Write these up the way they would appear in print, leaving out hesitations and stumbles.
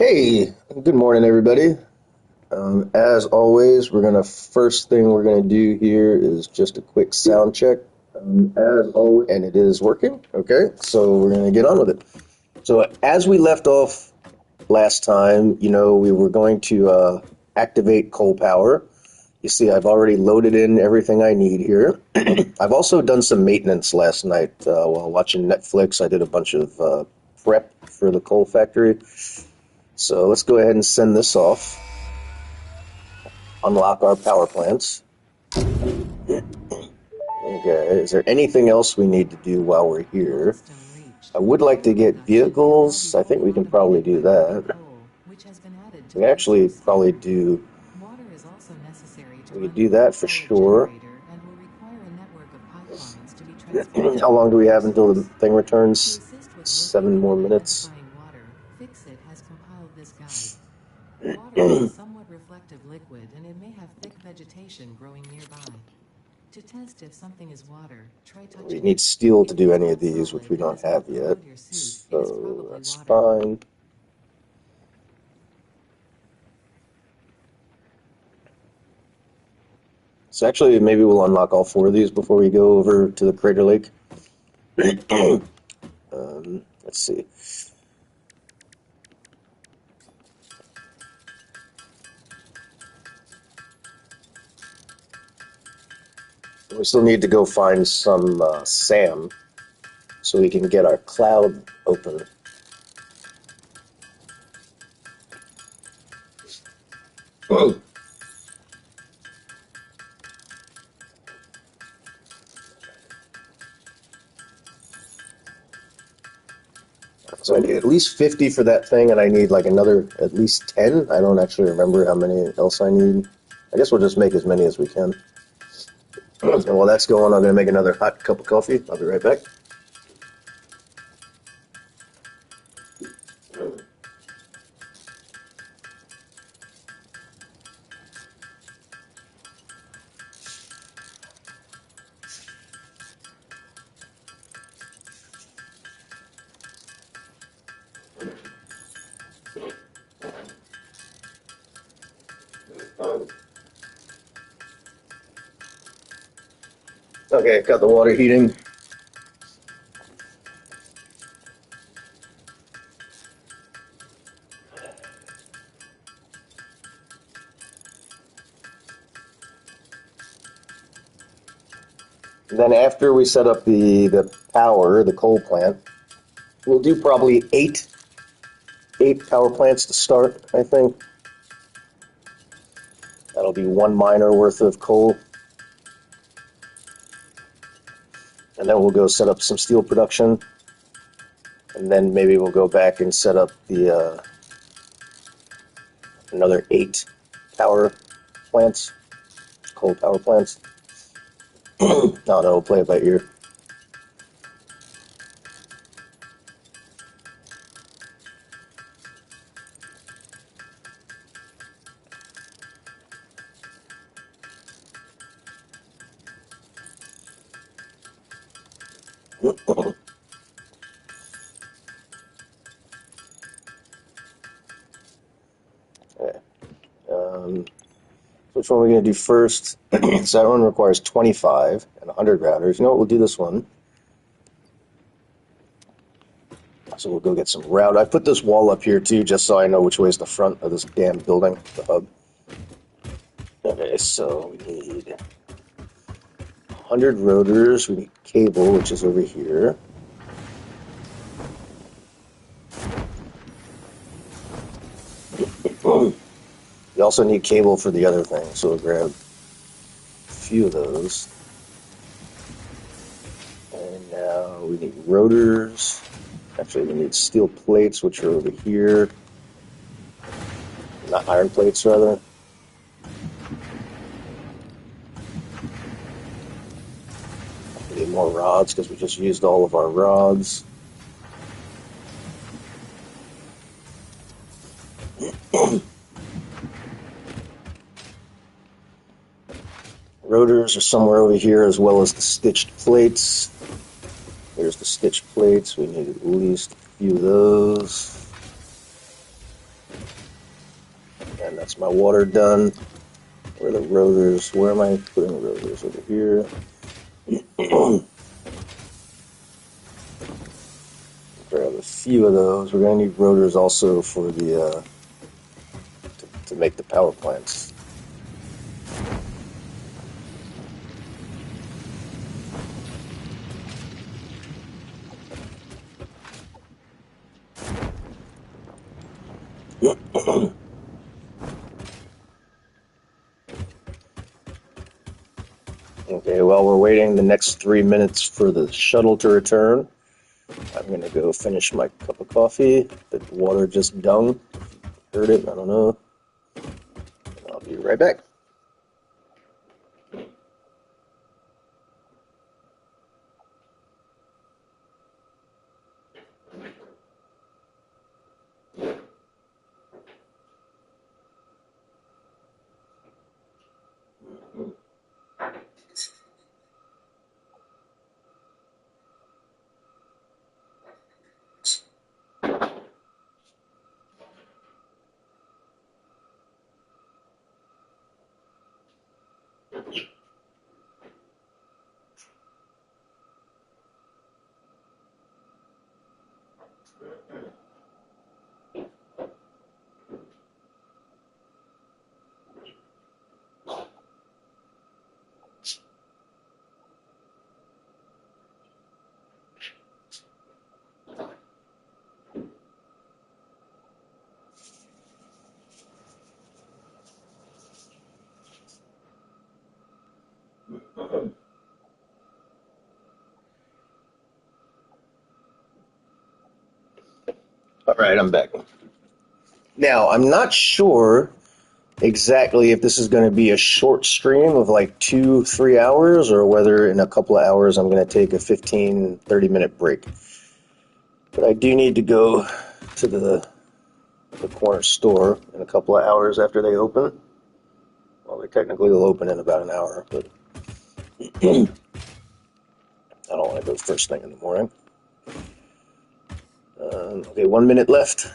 Hey, good morning, everybody. As always, first thing we're gonna do here is just a quick sound check. As always, and it is working. Okay, so we're gonna get on with it. So as we left off last time, we were going to activate coal power. You see, I've already loaded in everything I need here. I've also done some maintenance last night while watching Netflix. I did a bunch of prep for the coal factory. So let's go ahead and send this off. Unlock our power plants. Okay, is there anything else we need to do while we're here? I would like to get vehicles. I think we can probably do that. We actually probably do. We could do that for sure. How long do we have until the thing returns? 7 more minutes. Water is a somewhat reflective liquid, and it may have thick vegetation growing nearby. To test if something is water, try touching. We need steel to do any of these, which we don't have yet, so that's fine. So actually, maybe we'll unlock all 4 of these before we go over to the Crater Lake. Let's see. We still need to go find some SAM so we can get our cloud open. So I need at least 50 for that thing, and I need like another at least 10. I don't actually remember how many else I need. I guess we'll just make as many as we can. And while that's going, I'm going to make another hot cup of coffee. I'll be right back. Okay, got the water heating. And then after we set up the power, the coal plant, we'll do probably eight power plants to start, I think. That'll be 1 miner worth of coal. And then we'll go set up some steel production. And then maybe we'll go back and set up the another 8 power plants, coal power plants. No, we'll play it by ear. Okay. Which one are we going to do first? So that one requires 25 and 100 routers. You know what? We'll do this one. So we'll go get some route. I put this wall up here too, just so I know which way is the front of this damn building, the hub. Okay, so we need 100 rotors. We need cable, which is over here. We also need cable for the other thing, so we'll grab a few of those. And now we need rotors. Actually, we need steel plates, which are over here. Not iron plates, rather. We need more rods, because we just used all of our rods. Rotors are somewhere over here, as well as the stitched plates. Here's the stitched plates. We need at least a few of those. And that's my water done. Where are the rotors? Where am I putting the rotors? Over here. Grab a few of those. We're going to need rotors also for the to make the power plants. Okay, while we're waiting the next 3 minutes for the shuttle to return, I'm going to go finish my cup of coffee. The water just dung. Heard it, I don't know. I'll be right back. All right, I'm back. Now, I'm not sure exactly if this is going to be a short stream of like 2-3 hours or whether in a couple of hours I'm going to take a 15-30 minute break. But I do need to go to the corner store in a couple of hours after they open. Well, they technically will open in about an hour, but I don't want to go first thing in the morning. Okay, 1 minute left.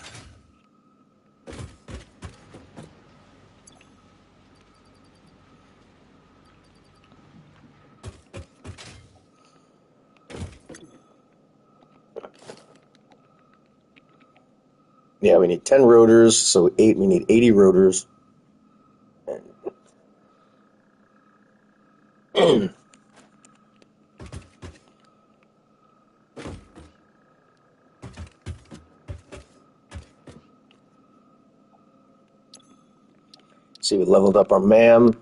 Yeah, we need 10 rotors, so we need 80 rotors. See, we leveled up our MAM.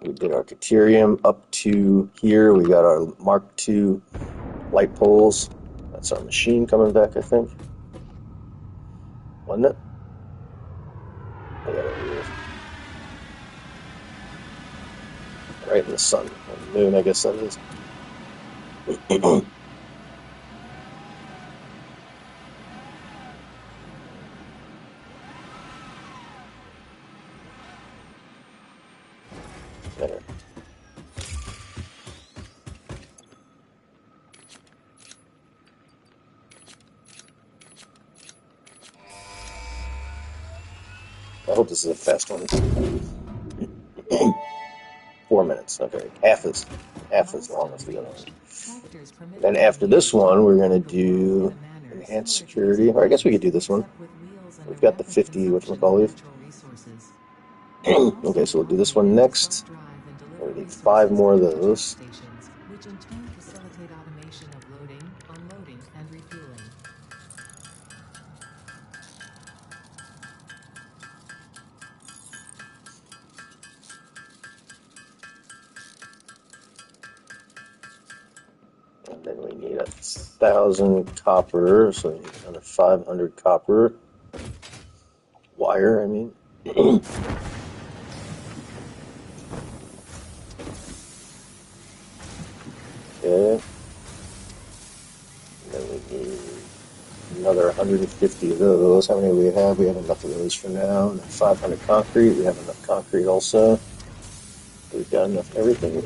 We did our deuterium up to here. We got our Mark II light poles. That's our machine coming back, I think. Wasn't it? Yeah, there it is. Right in the sun. Or the moon, I guess that is. There. I hope this is a fast one. 4 minutes. Okay, half as long as the other one. Then after this one, we're going to do enhanced security. Or I guess we could do this one. We've got the 50, whatchamacallit. Okay, so we'll do this one next. We need 5 more of those. Which in turn facilitate automation of loading, unloading, and refueling. And then we need 1,000 copper, so we need another 500 copper. Wire, I mean. Okay. And then we need another 150 of those. How many do we have? We have enough of those for now. And then 500 concrete. We have enough concrete also. We've got enough of everything.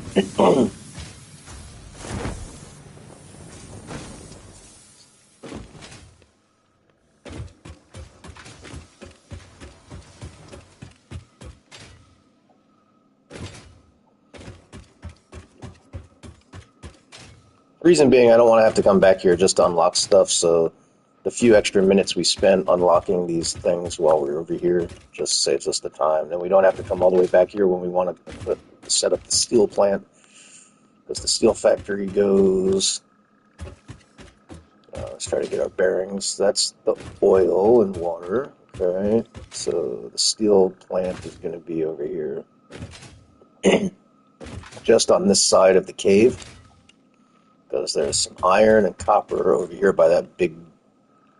Reason being, I don't want to have to come back here just to unlock stuff, so the few extra minutes we spent unlocking these things while we're over here just saves us the time. And we don't have to come all the way back here when we want to set up the steel plant, because the steel factory goes... let's try to get our bearings. That's the oil and water. Okay, so the steel plant is going to be over here. Just on this side of the cave, because there's some iron and copper over here by that big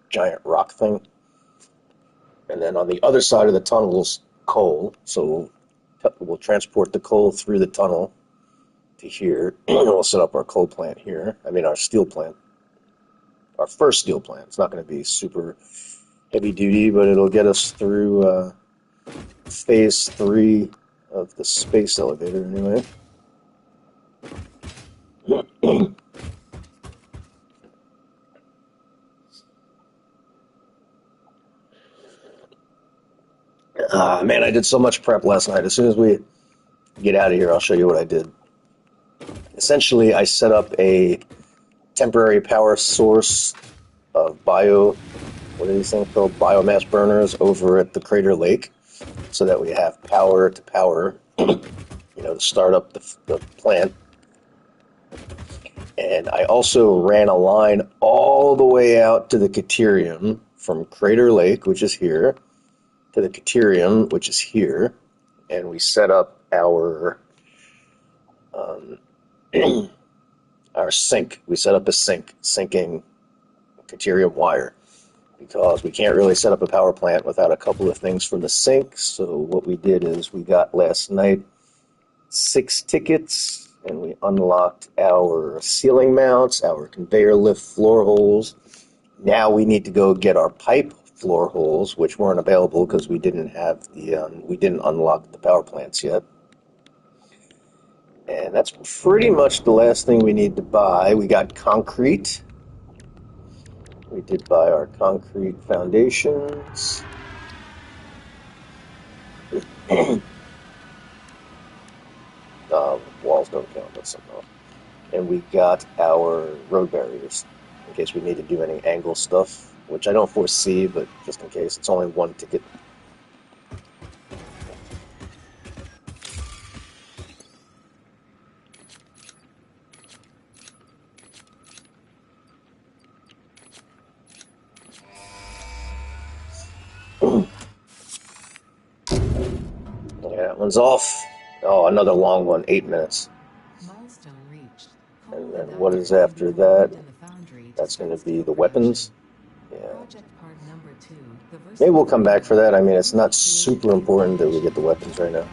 giant rock thing. And then on the other side of the tunnel's coal, so we'll transport the coal through the tunnel to here, and we'll set up our coal plant here. I mean, our steel plant. Our first steel plant. It's not going to be super heavy duty, but it'll get us through phase 3 of the space elevator anyway. Man, I did so much prep last night. As soon as we get out of here, I'll show you what I did. Essentially, I set up a temporary power source of what are these things called? Biomass burners over at the Crater Lake, so that we have power to power, to start up the plant. And I also ran a line all the way out to the Caterium from Crater Lake, which is here, to the Caterium, which is here, and we set up our our sink. We set up a sinking Caterium wire, because we can't really set up a power plant without a couple of things from the sink. So what we did is we got last night 6 tickets, and we unlocked our ceiling mounts, our conveyor lift floor holes. Now we need to go get our pipe floor holes, which weren't available because we didn't have we didn't unlock the power plants yet. And that's pretty much the last thing we need to buy. We got concrete. We did buy our concrete foundations. Walls don't count, but somehow. And we got our road barriers, in case we need to do any angle stuff, which I don't foresee, but just in case. It's only 1 ticket. Yeah, that one's off. Oh, another long one, 8 minutes. Milestone reached. And then what is after that? That's going to be the weapons. Yeah. Project part number 2. Maybe we'll come back for that. I mean, it's not super important that we get the weapons right now.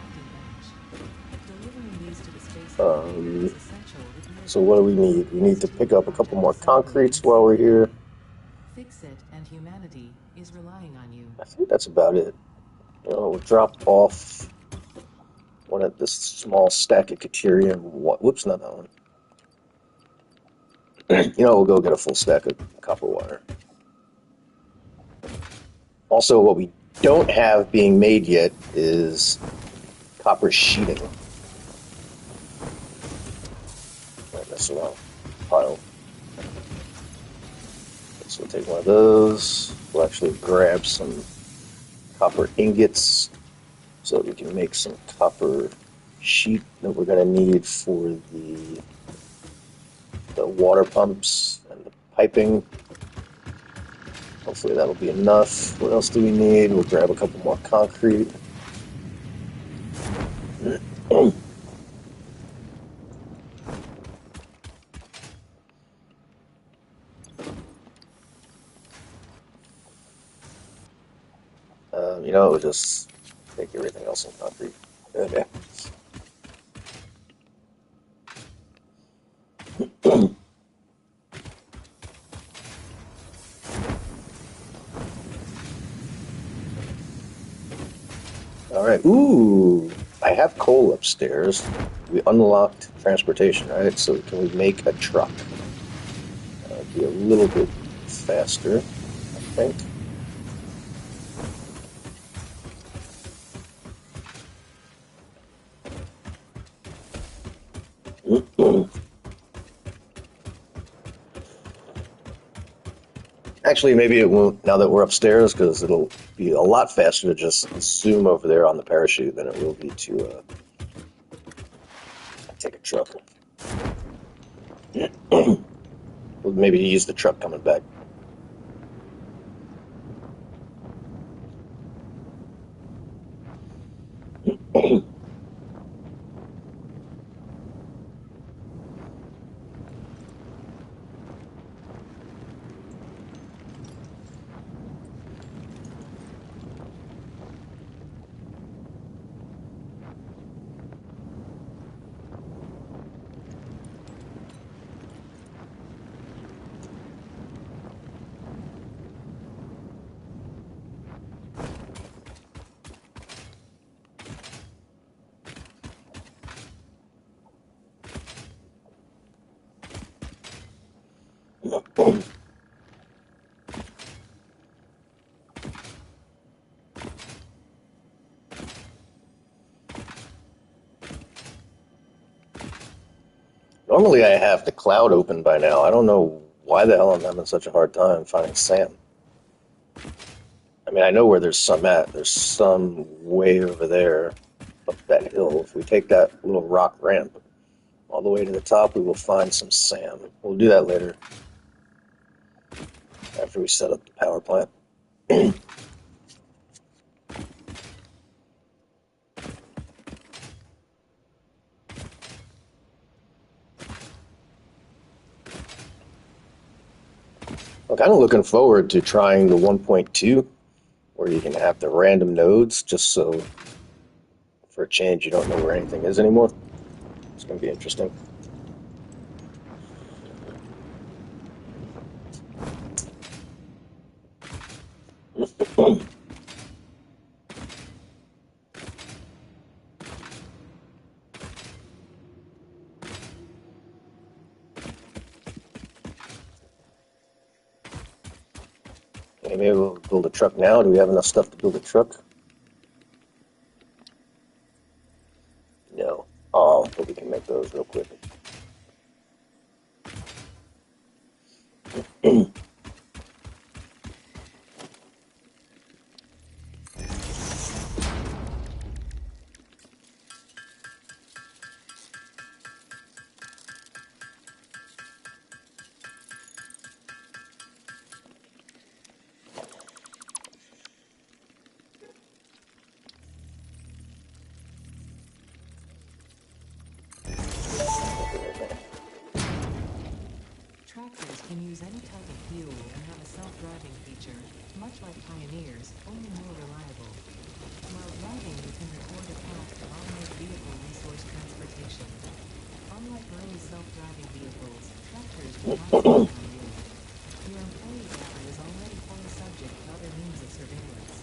So what do we need? We need to pick up a couple more concretes while we're here. Fix it, and humanity is relying on you. I think that's about it. We'll drop off one of this small stack of Caterium. Whoops, not that one. We'll go get a full stack of copper wire. Also, what we don't have being made yet is copper sheeting. Right, mess around. Pile. So we'll take one of those. We'll actually grab some copper ingots so that we can make some copper sheet that we're going to need for the water pumps and the piping. Hopefully that'll be enough. What else do we need? We'll grab a couple more concrete. We'll just make everything else in concrete. Okay. All right. Ooh, I have coal upstairs. We unlocked transportation, right? So can we make a truck? Be a little bit faster, I think. Actually, maybe it won't now that we're upstairs, because it'll be a lot faster to just zoom over there on the parachute than it will be to take a truck. Well, maybe use the truck coming back. Normally, I have the cloud open by now. I don't know why the hell I'm having such a hard time finding sand. I mean, I know where there's some at. There's some way over there up that hill. If we take that little rock ramp all the way to the top, we will find some sand. We'll do that later after we set up the power plant. I'm kind of looking forward to trying the 1.2, where you can have the random nodes, just so for a change you don't know where anything is anymore. It's going to be interesting. Okay, maybe we'll build a truck now. Do we have enough stuff to build a truck? No. Oh, but we can make those real quick. Tractors can use any type of fuel and have a self-driving feature, much like Pioneers, only more reliable. While driving, you can record a path to automate vehicle resource transportation. Unlike early self-driving vehicles, tractors will not depend on you. Your employee data is already fully subject to other means of surveillance.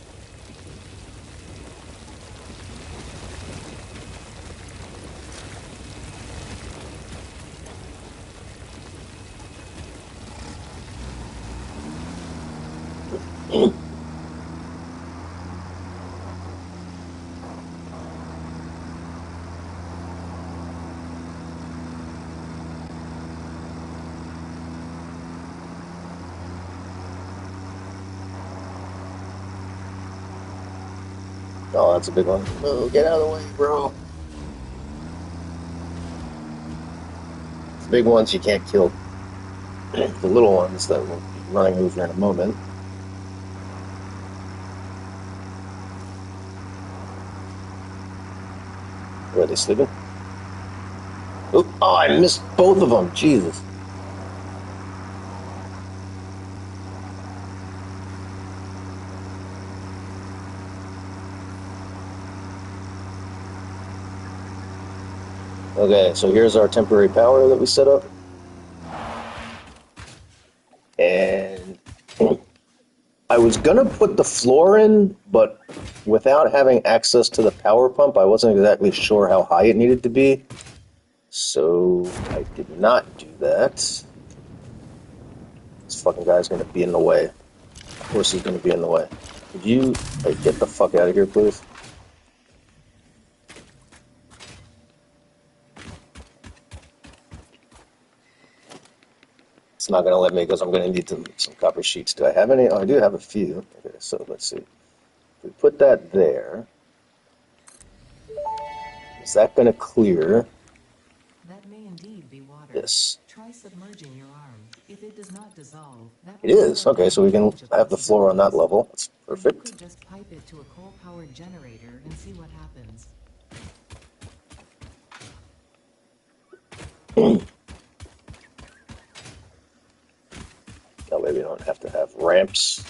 Oh, that's a big one. Oh, get out of the way, bro. The big ones you can't kill. The little ones that will be running over in a moment. Where are they sleeping? Oh, I missed both of them. Jesus. Okay, so here's our temporary power that we set up. And I was gonna put the floor in, but without having access to the power pump, I wasn't exactly sure how high it needed to be. So I did not do that. This fucking guy's gonna be in the way. Of course he's gonna be in the way. Could you get the fuck out of here, please? It's not going to let me because I'm going to need some copper sheets. Do I have any? Oh, I do have a few. Okay, so let's see. If we put that there, is that going to clear That may indeed be water. this? Try submerging your arm. If it does not dissolve, that It will is. start Okay, so we opening a can range of have the floor on that possibilities. level. That's Or you perfect. could just pipe it to a coal-powered generator and see what happens. That way we don't have to have ramps.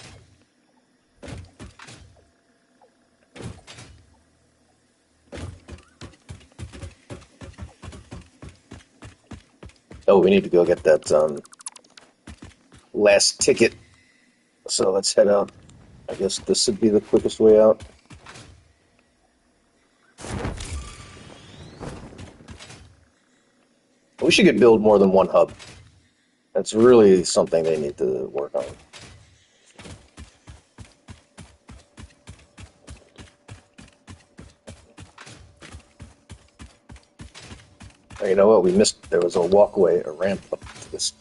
Oh, we need to go get that last ticket. So let's head out. I guess this would be the quickest way out. We should get build more than one hub. That's really something they need to work on. Oh, you know what? We missed. There was a walkway, a ramp up to this.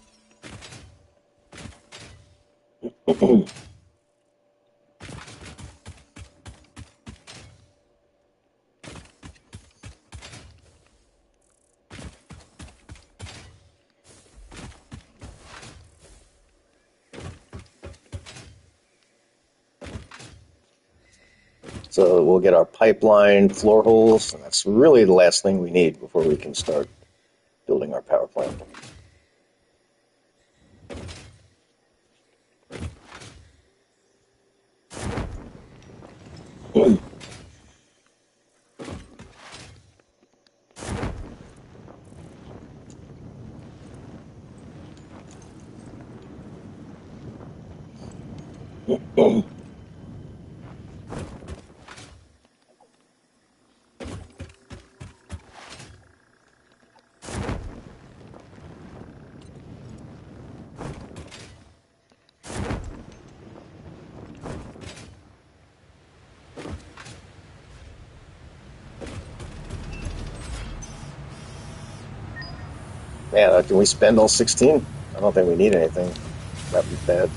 So we'll get our pipeline floor holes, and that's really the last thing we need before we can start building our power plant. Man, can we spend all 16? I don't think we need anything. That'd be bad.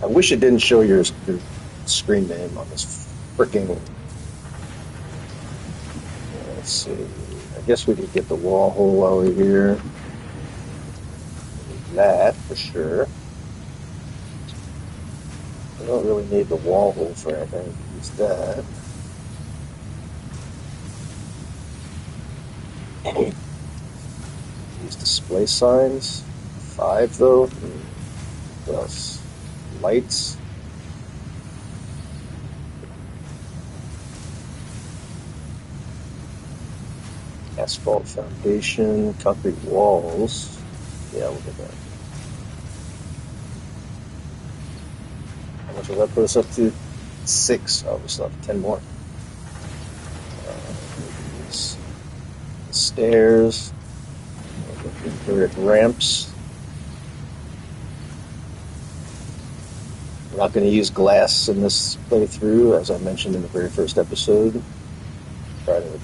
I wish it didn't show your screen name on this freaking. Let's see. I guess we could get the wall hole while we're here. That for sure. We don't really need the wall hole for anything. Use that. Use display signs. 5 though. What else? Lights. Asphalt foundation. Concrete walls. Yeah, we'll get that. How much will that put us up to? 6. Oh, we still have 10 more. Stairs. Inverted ramps. We're not going to use glass in this playthrough, as I mentioned in the very first episode. Try to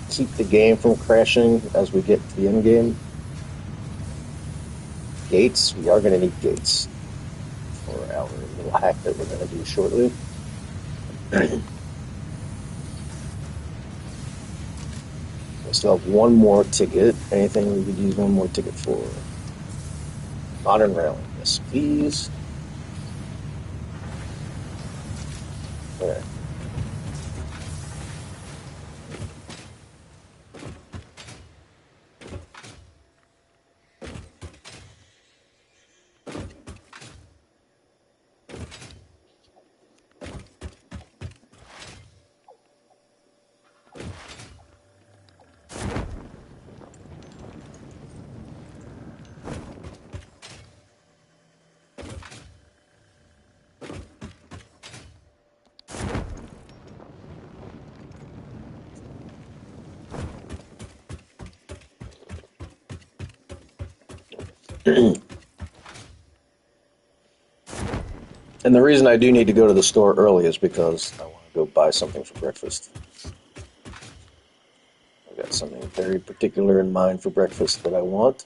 keep the game from crashing as we get to the end game. Gates. We are going to need gates for our little hack that we're going to do shortly. We still have one more ticket. Anything we could use one more ticket for? Modern railing. Yes, please. Okay. And the reason I do need to go to the store early is because I want to go buy something for breakfast. I've got something very particular in mind for breakfast that I want.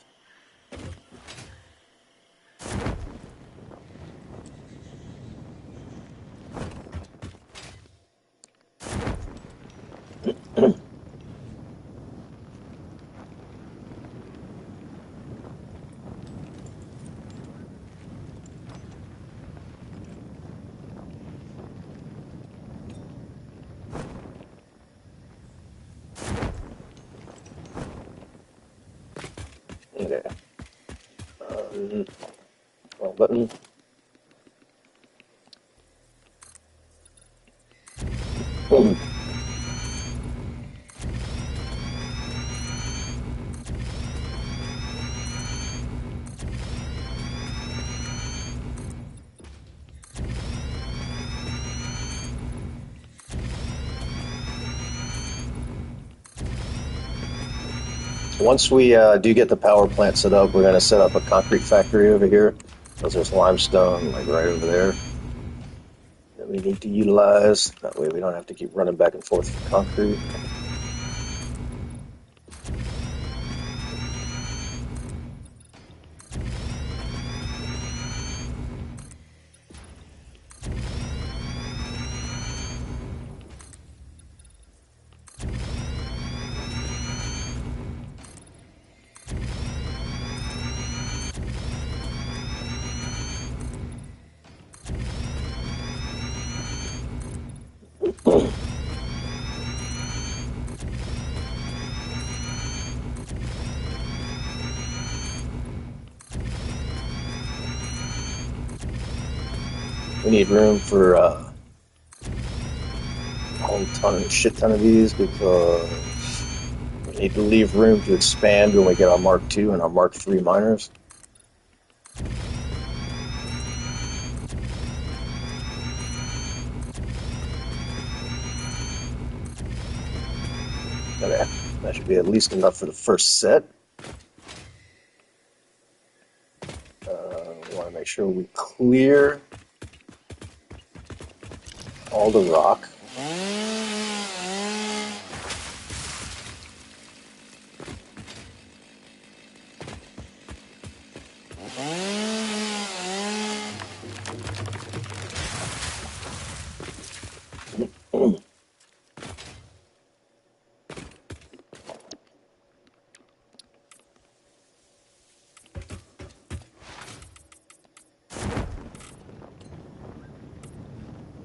Okay. Wrong button. Once we do get the power plant set up, we're going to set up a concrete factory over here, because there's limestone like right over there that we need to utilize. That way we don't have to keep running back and forth for concrete. We need room for a whole shit ton of these, because we need to leave room to expand when we get our Mark II and our Mark III miners. Okay, that should be at least enough for the first set. We want to make sure we clear all the rock.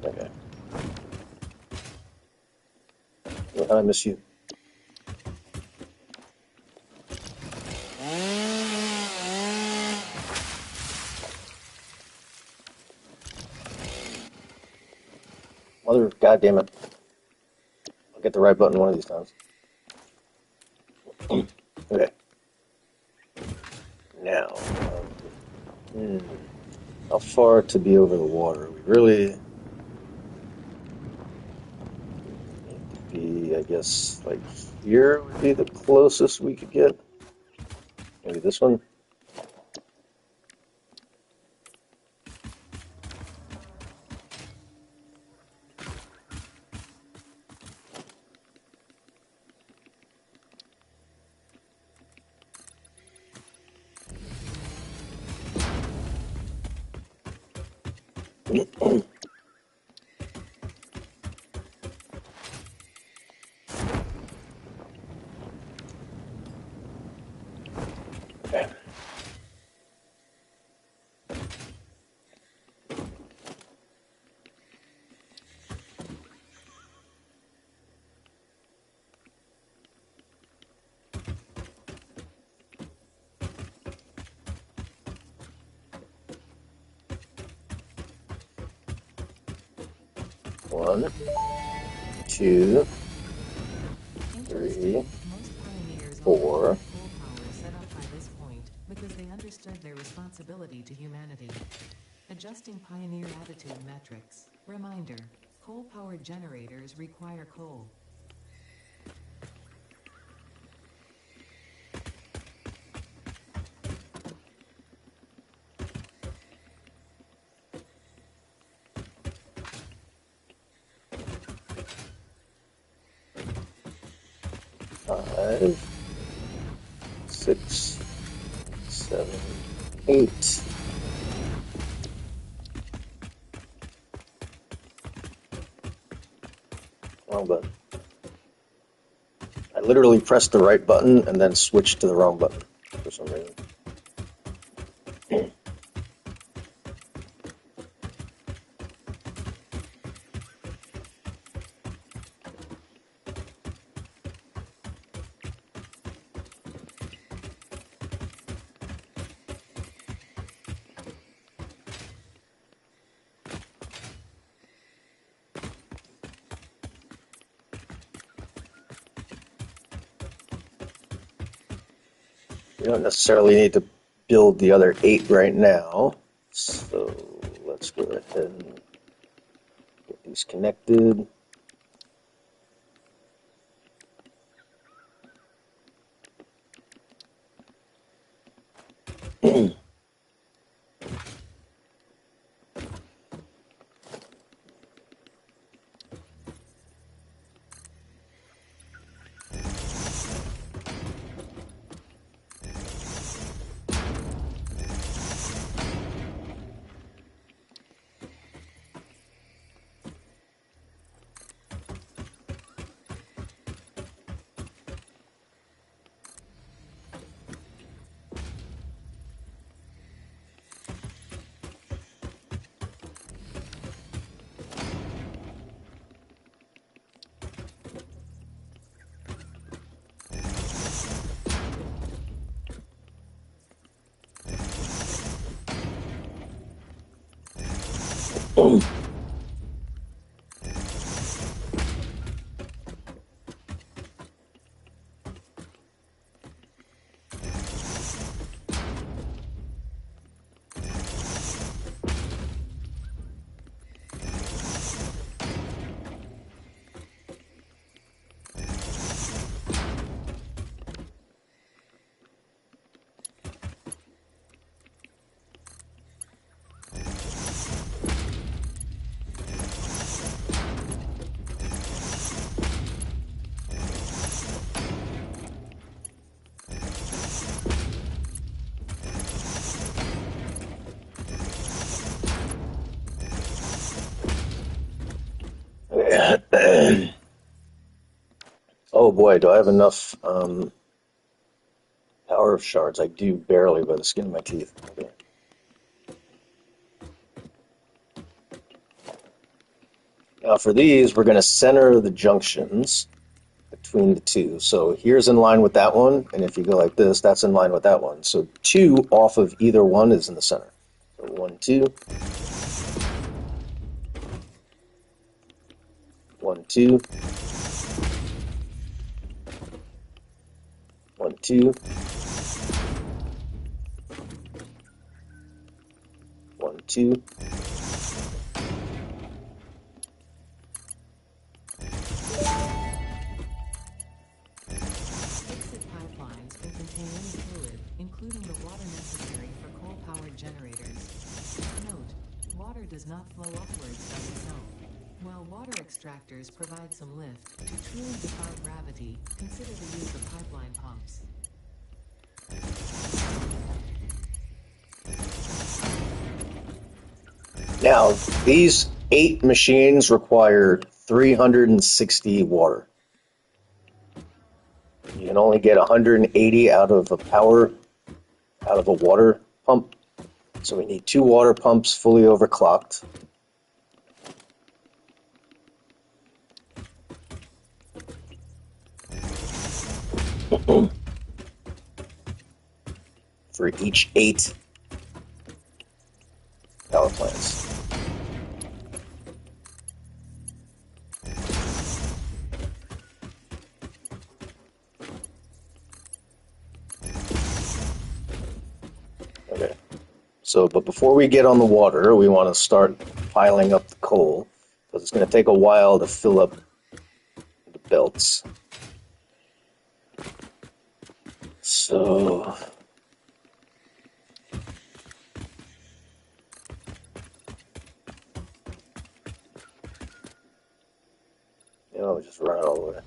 Okay. I miss you. Mother, goddamn it! I'll get the right button one of these times. Okay. Now, how far to be over the water? We really need to be, I guess, like here would be the closest we could get. Maybe this one. Okay. One, two, three, Most pioneers four. only had coal power set up by this point because they understood their responsibility to humanity. Adjusting pioneer attitude metrics. Reminder: coal-powered generators require coal. Five, 6, 7, 8. Wrong button. I literally pressed the right button and then switched to the wrong button for some reason. We don't necessarily need to build the other 8 right now. So let's go ahead and get these connected. Oh boy, do I have enough power shards? I do barely by the skin of my teeth. Okay. Now for these, we're going to center the junctions between the two. So here's in line with that one, and if you go like this, that's in line with that one. So 2 off of either one is in the center. So 1, 2. 1, 2. 1, 2. 1, 2. Exit pipelines can contain any fluid, including the water necessary for coal-powered generators. Note, water does not flow upwards by itself. While water extractors provide some lift, to truly defy gravity, consider the use of pipeline pumps. Now, these 8 machines require 360 water. You can only get 180 out of a water pump. So we need 2 water pumps fully overclocked. For each 8 power plants. Okay. So, but before we get on the water, we want to start piling up the coal, because it's going to take a while to fill up the belts. So, just run it all the way.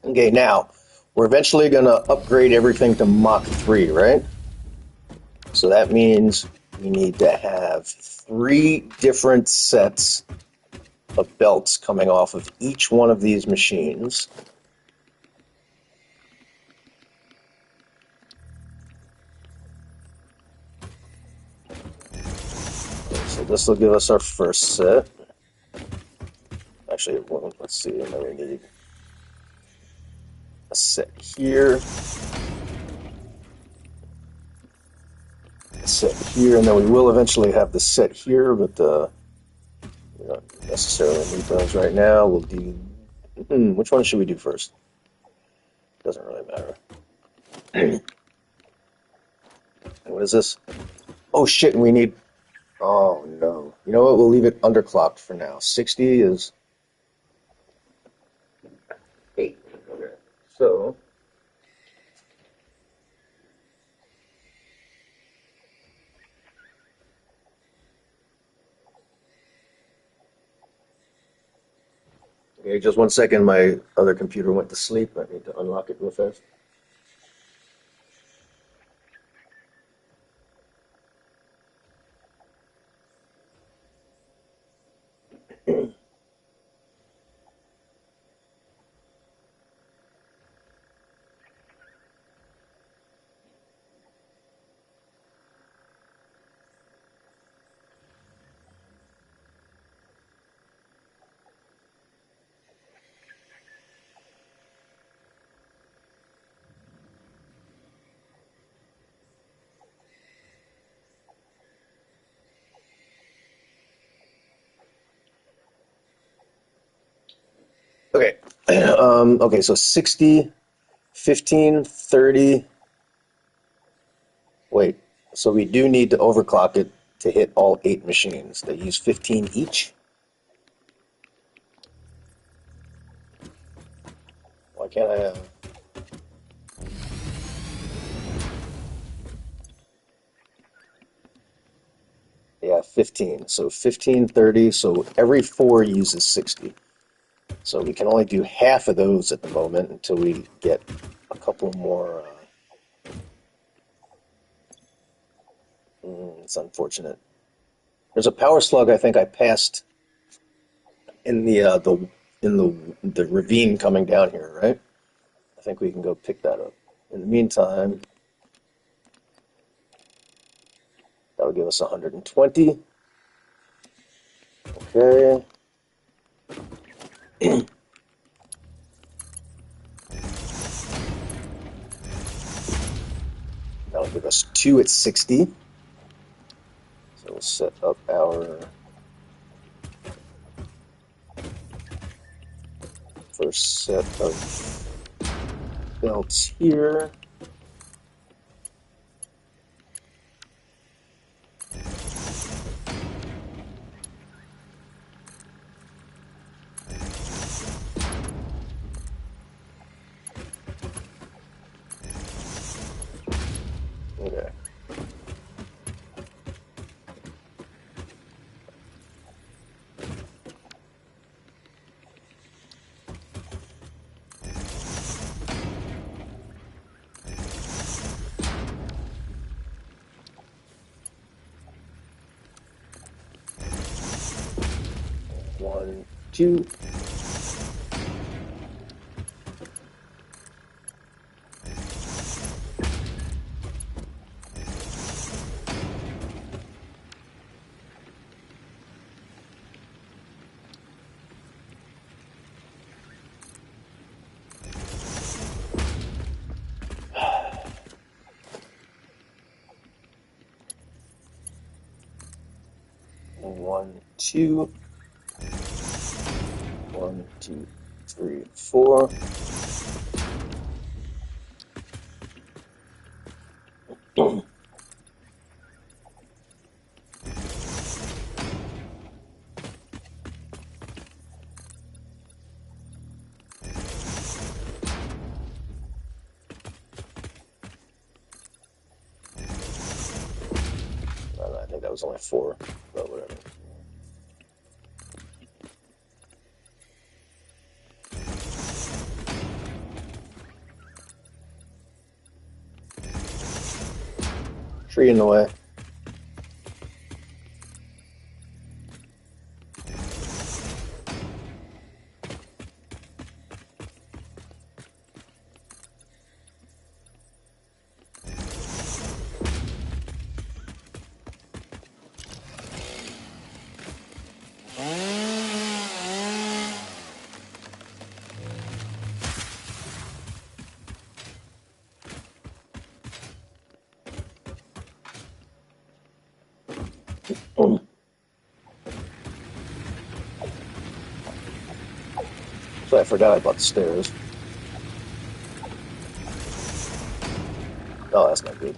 Okay, now we're eventually going to upgrade everything to Mach 3, right? So that means we need to have 3 different sets of belts coming off of each one of these machines. So this will give us our first set. Actually, well, let's see, and then we need a set here, a set here, and then we will eventually have the set here, but we don't necessarily need those right now. We'll do, which one should we do first? Doesn't really matter. What is this? Oh shit, and we need, oh no. You know what, we'll leave it underclocked for now. 60 is 8. Okay, so okay, just one second. My other computer went to sleep. I need to unlock it real fast. Okay. Okay, so 60, 15, 30. Wait, so we do need to overclock it to hit all 8 machines. They use 15 each? Why can't I have... Yeah, 15. So 15, 30. So every 4 uses 60. So we can only do half of those at the moment until we get a couple more. It's unfortunate. There's a power slug I think I passed in the ravine coming down here, right? I think we can go pick that up. In the meantime, that would give us 120. Okay. That'll give us 2 at 60. So we'll set up our first set of belts here. Okay. One, two. One, two. 1, 2, 3, 4. I think that was only 4, but whatever. tree in the way. So I forgot about the stairs. Oh, that's not good.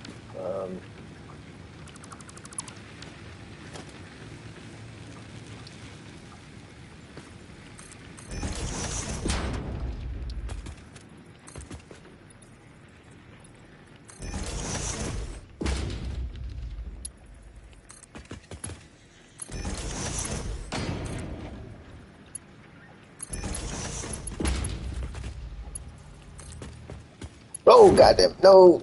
Oh, goddamn. No.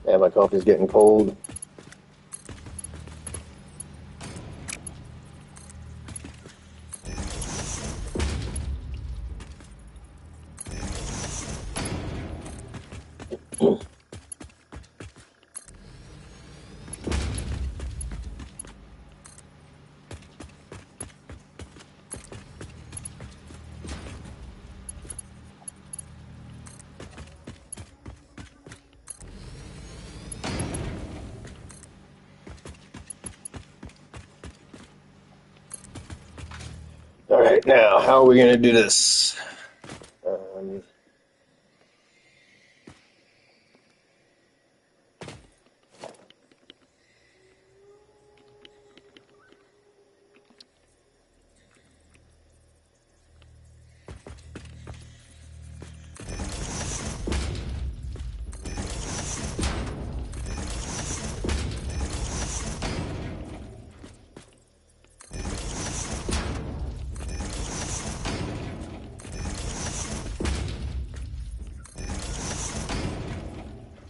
Yeah, my coffee's getting cold. All right, now, how are we going to do this?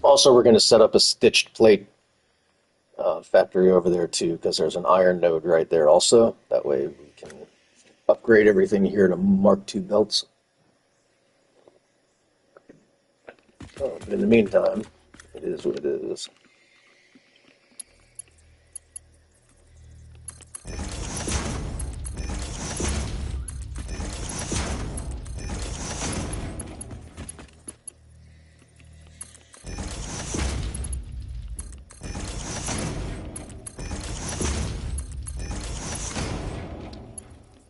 Also, we're going to set up a stitched plate factory over there too, because there's an iron node right there also. That way we can upgrade everything here to Mark II belts. But in the meantime, it is what it is.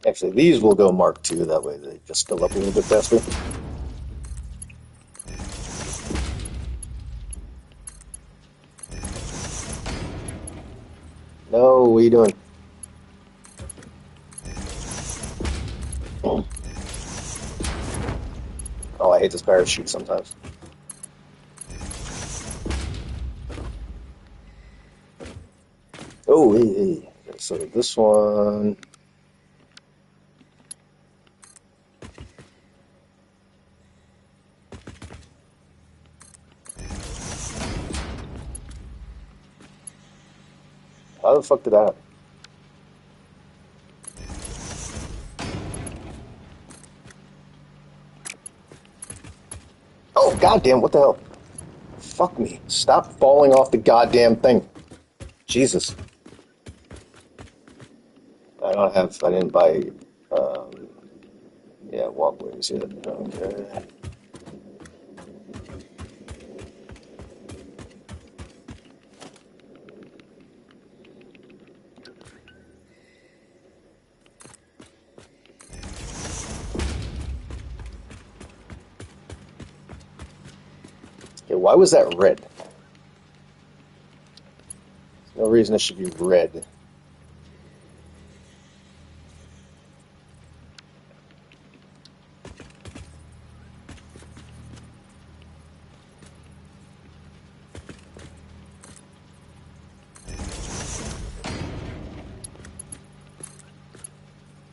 Actually, these will go Mark II, that way they just fill up a little bit faster. No, what are you doing? Oh, I hate this parachute sometimes. Oh, hey, hey. Okay, so this one... How the fuck did that happen? Oh, goddamn, what the hell? Fuck me. Stop falling off the goddamn thing. Jesus. I didn't buy, um, yeah, walkways yet. Okay. Okay, why was that red? no reason it should be red.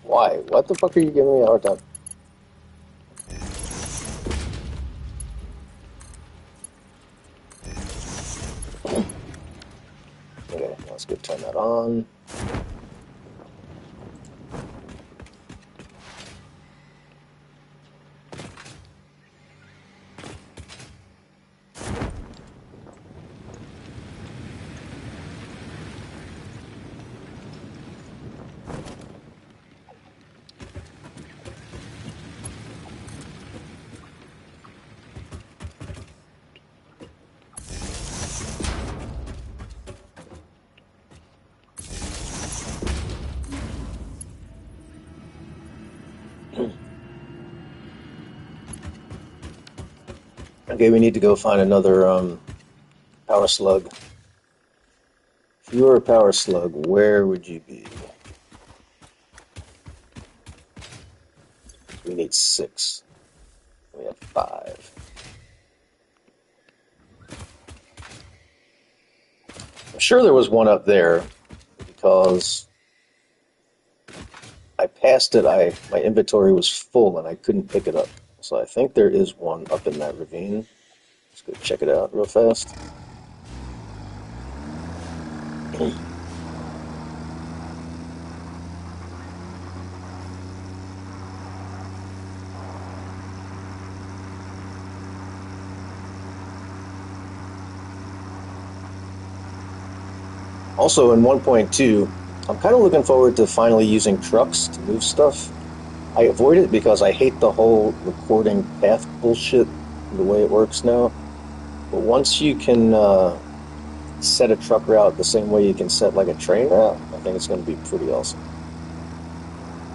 Why? What the fuck are you giving me a hard time? Okay, let's go turn that on. Okay, we need to go find another power slug. If you were a power slug, where would you be? We need 6. We have 5. I'm sure there was one up there because I passed it. My inventory was full and I couldn't pick it up. So I think there is one up in that ravine. Let's go check it out real fast. Also, in 1.2, I'm kind of looking forward to finally using trucks to move stuff. I avoid it because I hate the whole recording path bullshit, the way it works now. But once you can set a truck route the same way you can set like a train route, I think it's going to be pretty awesome.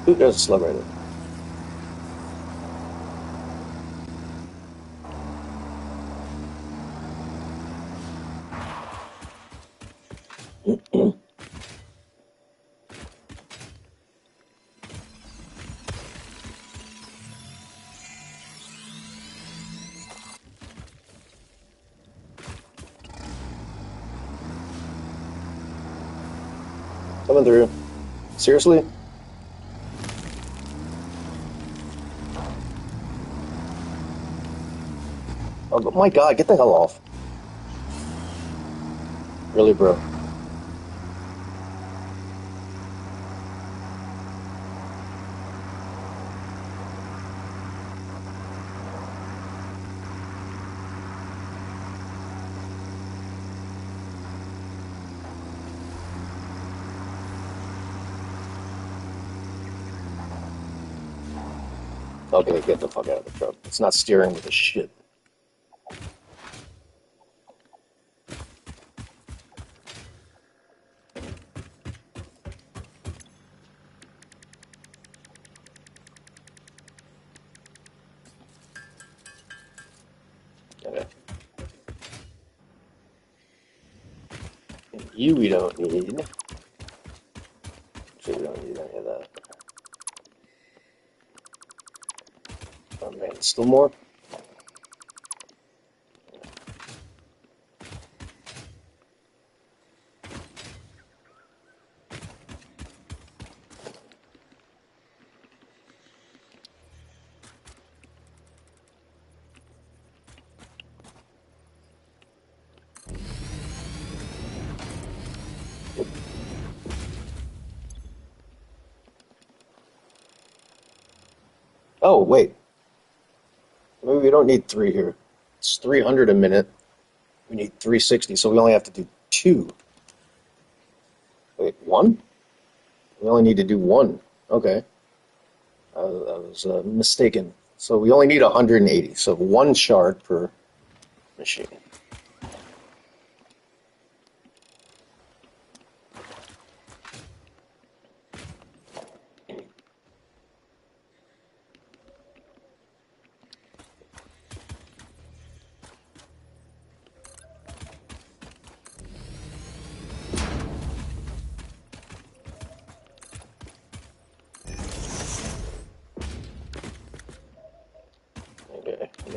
Ooh, there's a slug right there. Coming through. Seriously? Oh my god, get the hell off. Really, bro? Okay, get the fuck out of the truck. It's not steering with a shit. Okay. You we don't need. Actually, we don't need any of that. Oh man, still more? Oh, wait. Maybe we don't need 3 here. It's 300 a minute. We need 360, so we only have to do 2. Wait, 1? We only need to do 1. Okay. I was mistaken. So we only need 180, so 1 shard per machine.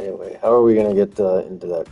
Anyway, how are we gonna get into that?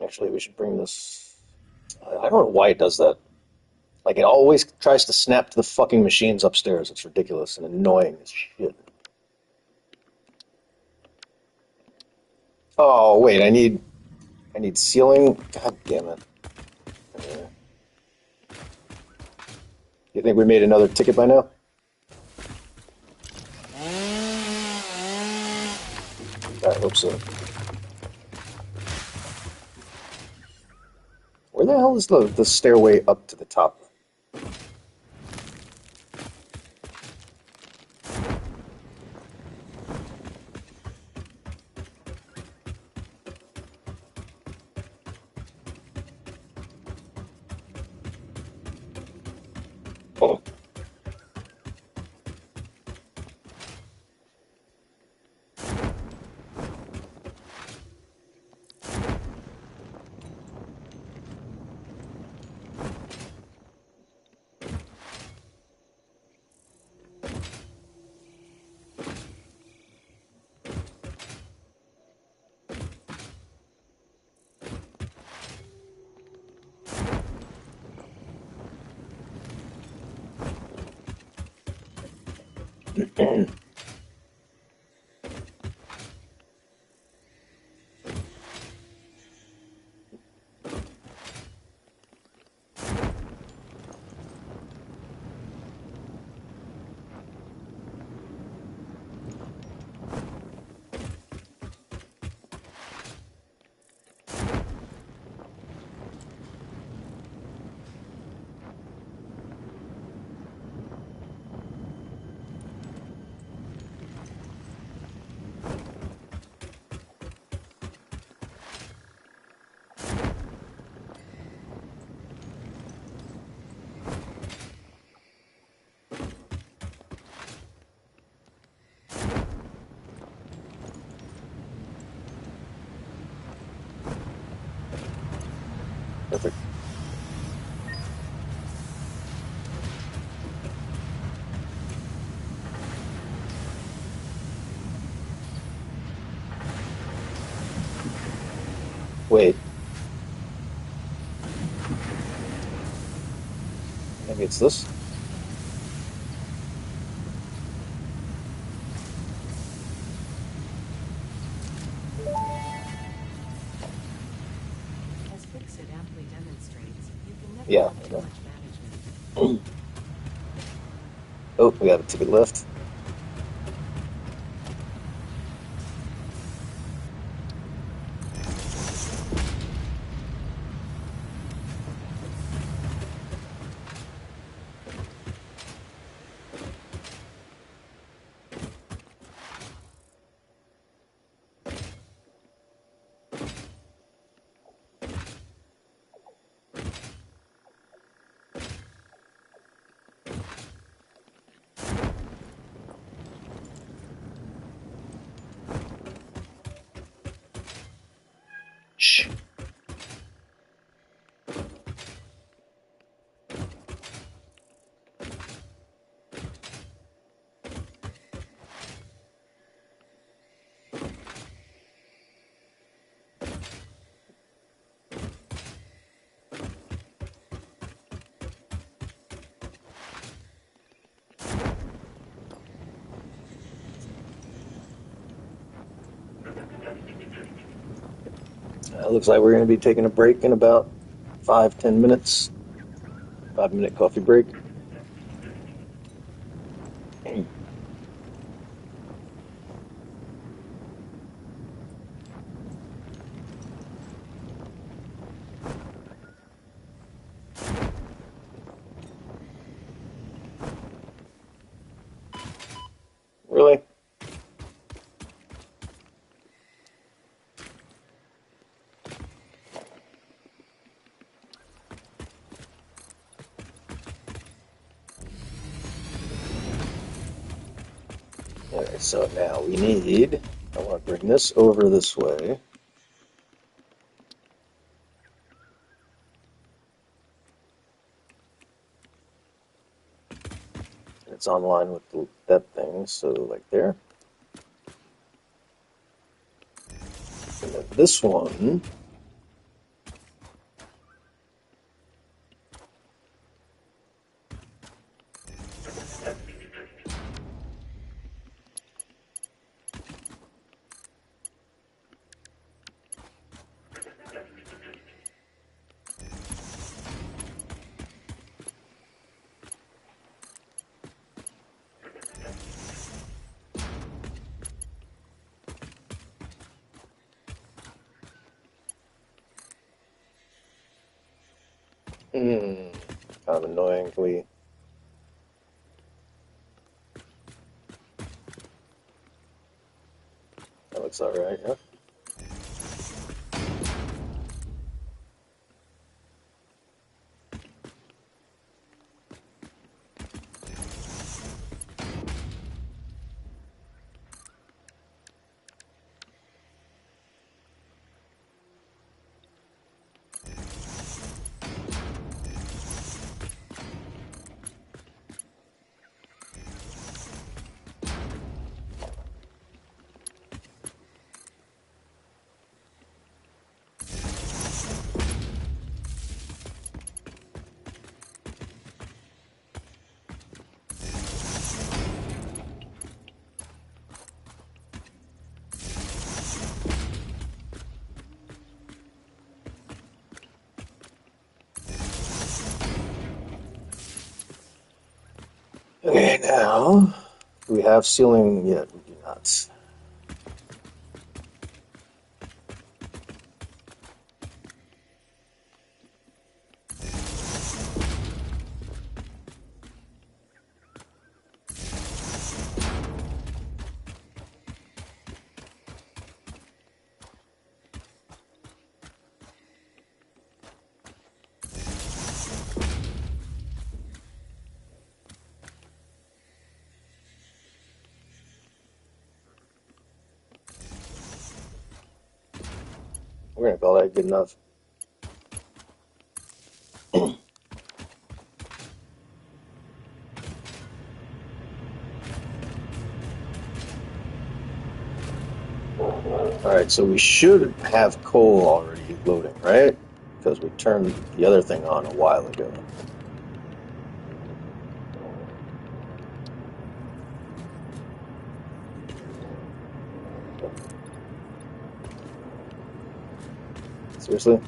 Actually, we should bring this. I don't know why it does that. Like, it always tries to snap to the fucking machines upstairs. It's ridiculous and annoying as shit. Oh, wait, I need ceiling. God damn it. You think we made another ticket by now? I hope so. Where the hell is the stairway up to the top? Oh. Perfect. Wait. Maybe it's this? As Fixit amply demonstrates, you can never Yeah, have I too know. much management. Oh, we got a ticket left. Shh. Looks like we're going to be taking a break in about 5-10 minutes. 5-minute coffee break. Okay, so now we need, I want to bring this over this way. It's online with that thing, so like there. And then this one, kind of annoying. That looks all right, yeah. Okay, now, do we have ceiling yet? We do not. We're gonna call that good enough. All right, so we should have coal already loading, right? Because we turned the other thing on a while ago. Seriously?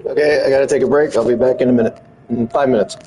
Okay, I gotta take a break. I'll be back in a minute. In 5 minutes.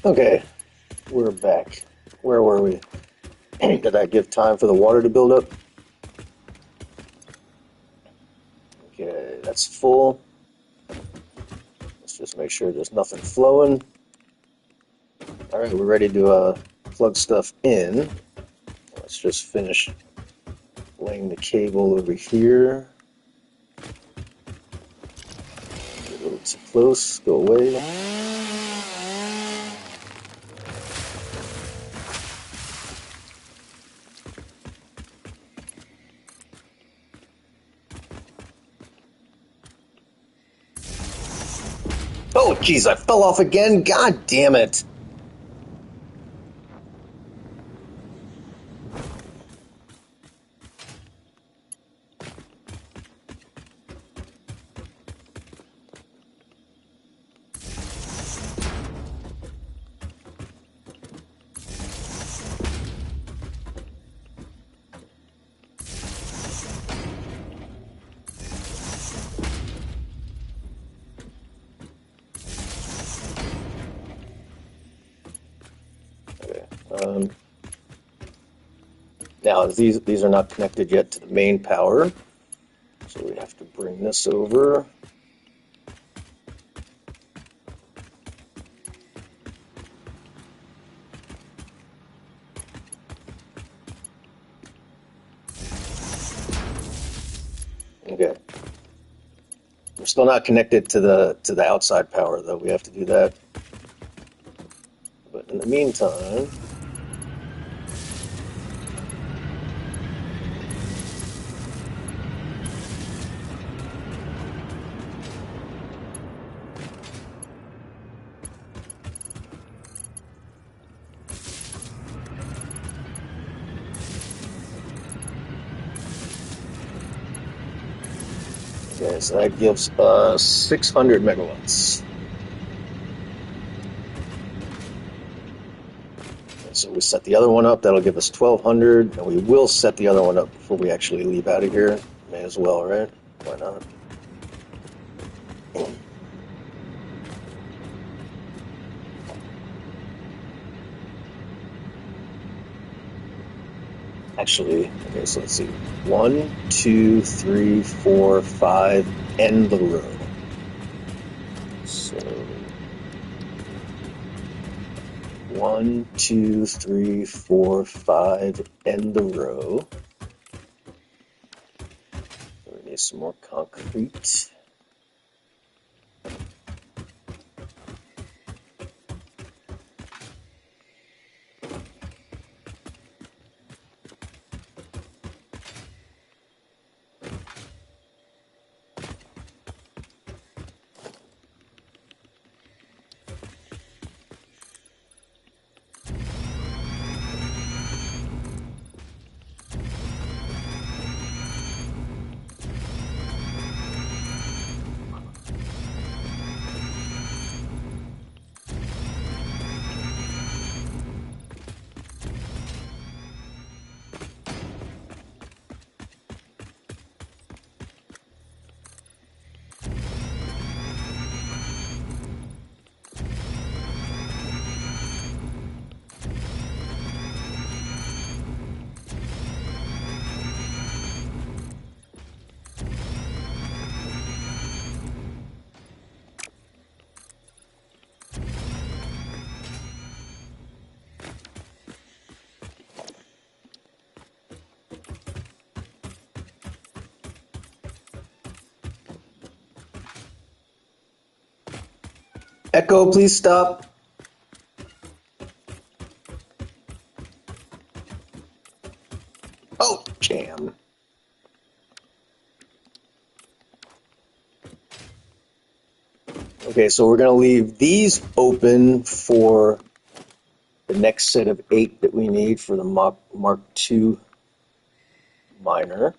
Okay, we're back. Where were we? Did I give time for the water to build up? Okay, that's full. Let's just make sure there's nothing flowing. All right, we're ready to plug stuff in. Let's just finish laying the cable over here. Get a little too close, go away. Oh, jeez, I fell off again. God damn it. Okay. Now, these are not connected yet to the main power, so we have to bring this over. Okay. We're still not connected to the outside power though. We have to do that. But in the meantime, okay, so that gives us 600 megawatts. And so we set the other one up. That'll give us 1200, and we will set the other one up before we actually leave out of here. May as well, right? Why not? Actually, okay, so let's see. 1, 2, 3, 4, 5, end the row. So 1, 2, 3, 4, 5, end the row. We need some more concrete. Echo, please stop. Oh, jam. Okay, so we're going to leave these open for the next set of 8 that we need for the Mark II miner.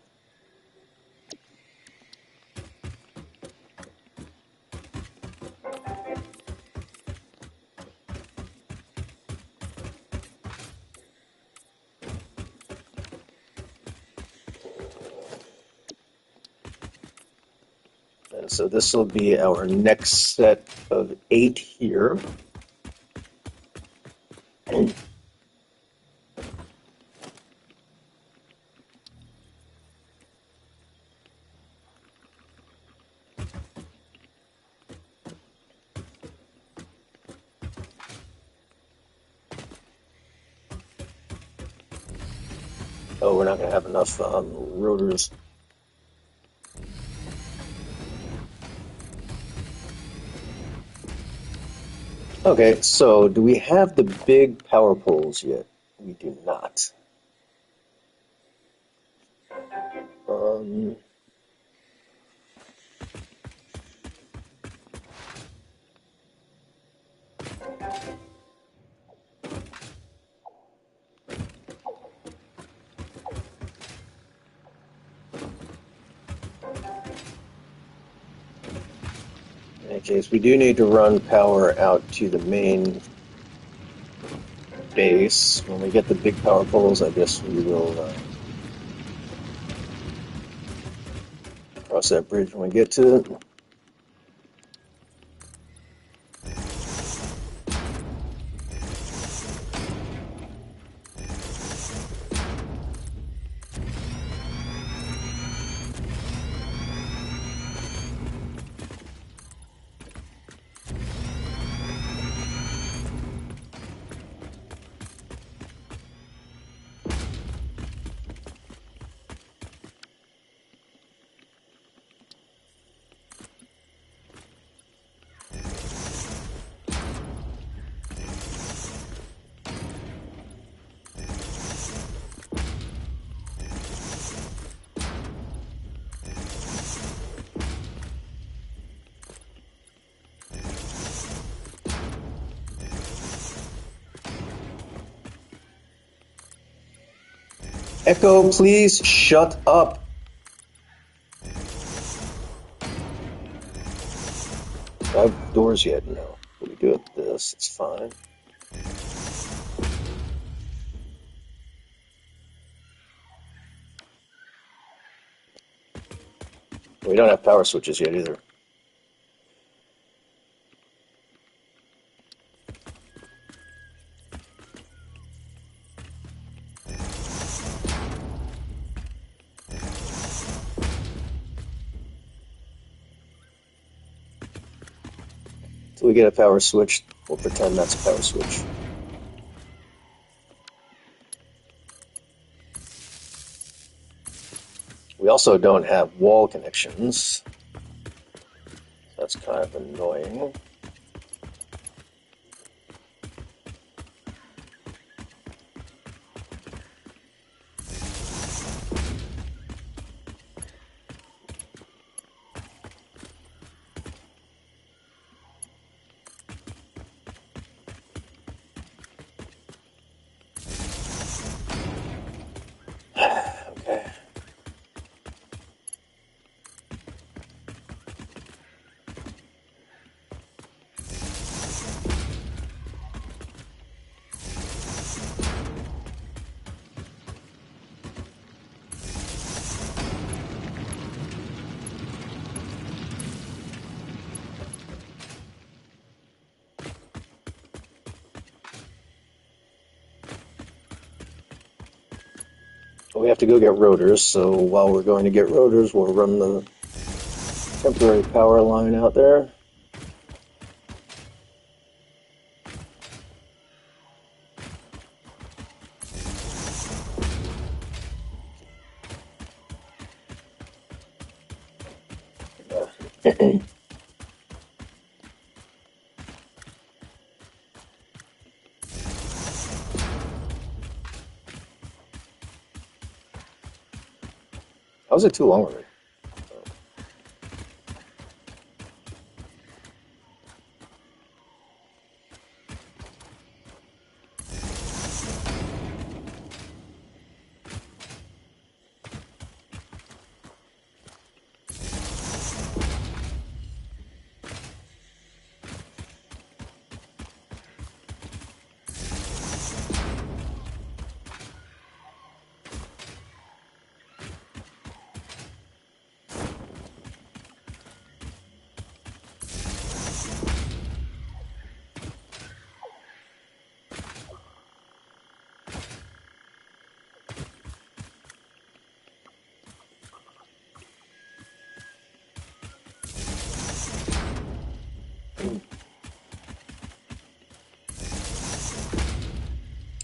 And so this will be our next set of 8 here. Oh, we're not going to have enough rotors. Okay, so do we have the big power poles yet? We do not. Um, in any case, we do need to run power out to the main base. When we get the big power poles, I guess we will cross that bridge when we get to it. Echo, please shut up. Do I have doors yet? No. But we do have this. It's fine. We don't have power switches yet either. Till we get a power switch, we'll pretend that's a power switch. We also don't have wall connections. That's kind of annoying. Okay. We have to go get rotors, so while we're going to get rotors, we'll run the temporary power line out there. How was it too long already?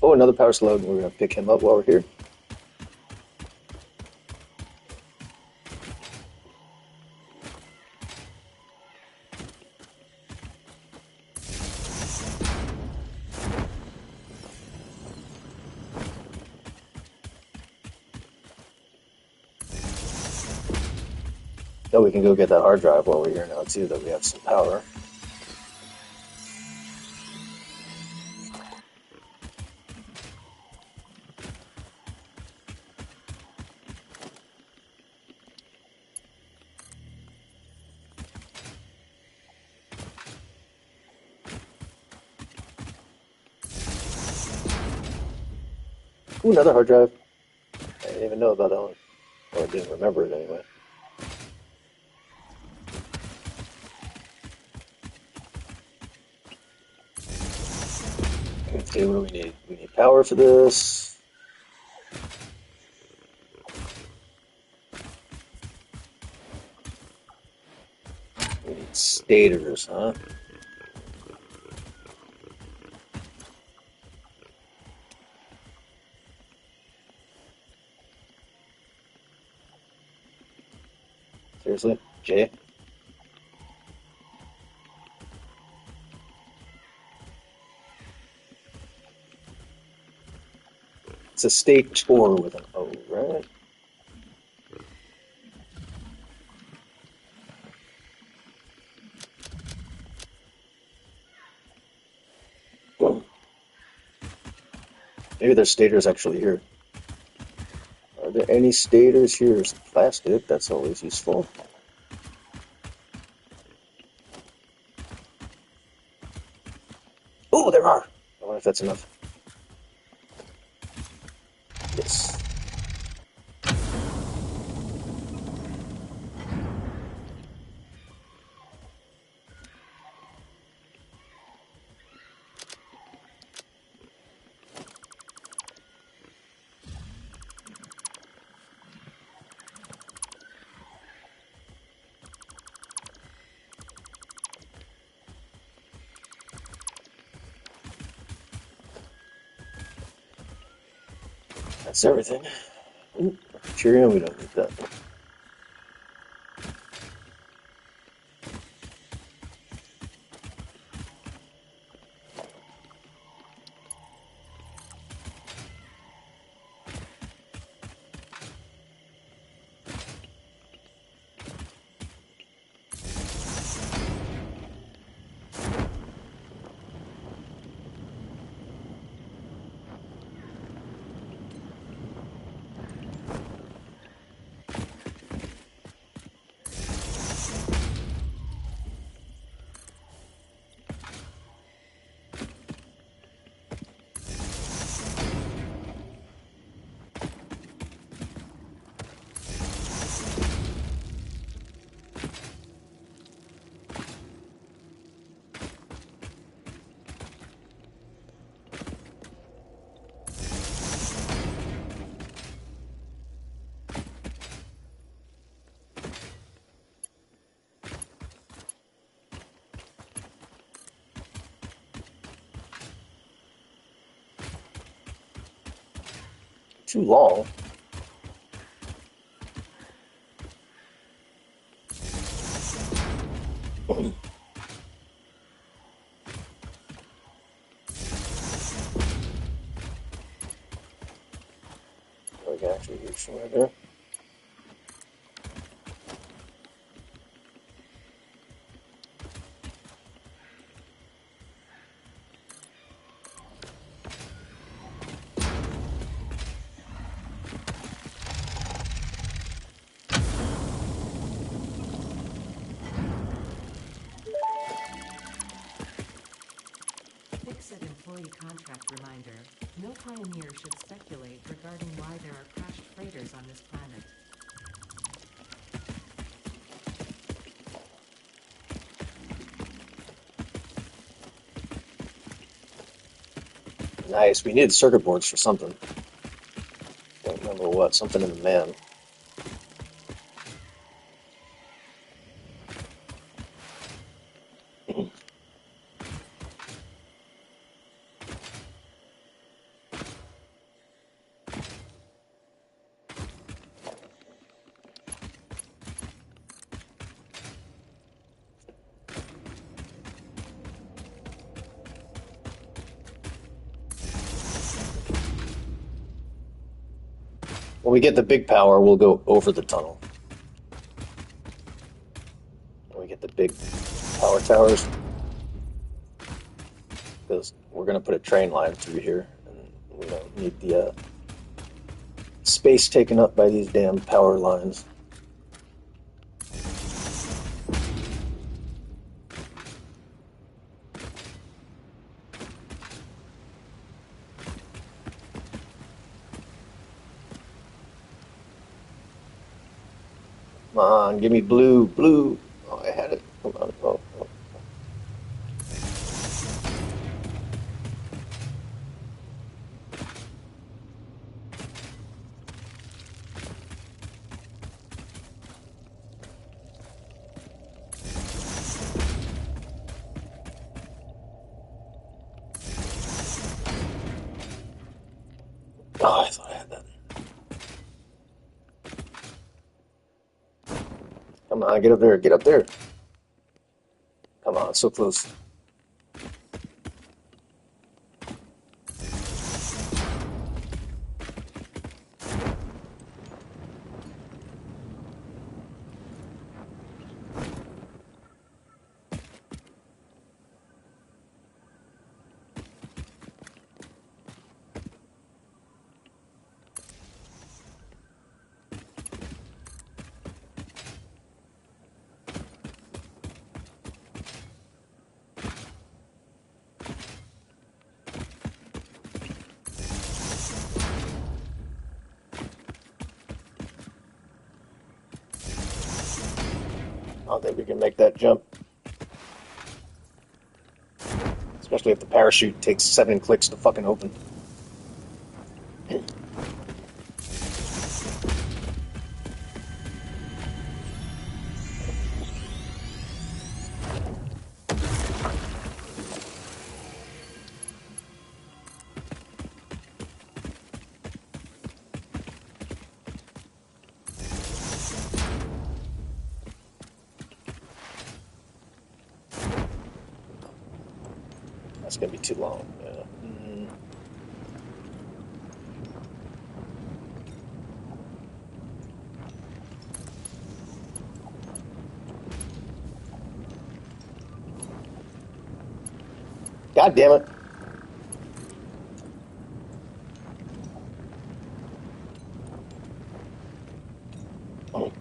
Oh, another power slug. We're gonna pick him up while we're here. Then we can go get that hard drive while we're here now too, that we have some power. Ooh, another hard drive. I didn't even know about that one. Or I didn't remember it anyway. Okay, what do we need? We need power for this. We need stators, huh? Seriously? Jay? It's a state tour with an O, right? Maybe there's stators actually here. Are there any stators here? There's plastic. That's always useful. Oh, there are! I wonder if that's enough. Yes. That's everything. Ooh, Cheerio, we don't need that. Too long. We can actually reach somewhere there. Fix-it employee contract reminder. No pioneer should speculate regarding why there are crashed freighters on this planet. Nice. We needed circuit boards for something. Don't remember what. Something in the man. When we get the big power, we'll go over the tunnel. When we get the big power towers, because we're going to put a train line through here, and we don't need the space taken up by these damn power lines. Come on, give me blue, blue. Oh, I had it. Come on. Oh, oh. Oh, I thought I had that. Come on, get up there, get up there. Come on, so close. I don't think we can make that jump. Especially if the parachute takes 7 clicks to fucking open. That's gonna be too long. Yeah. God damn it. Oh.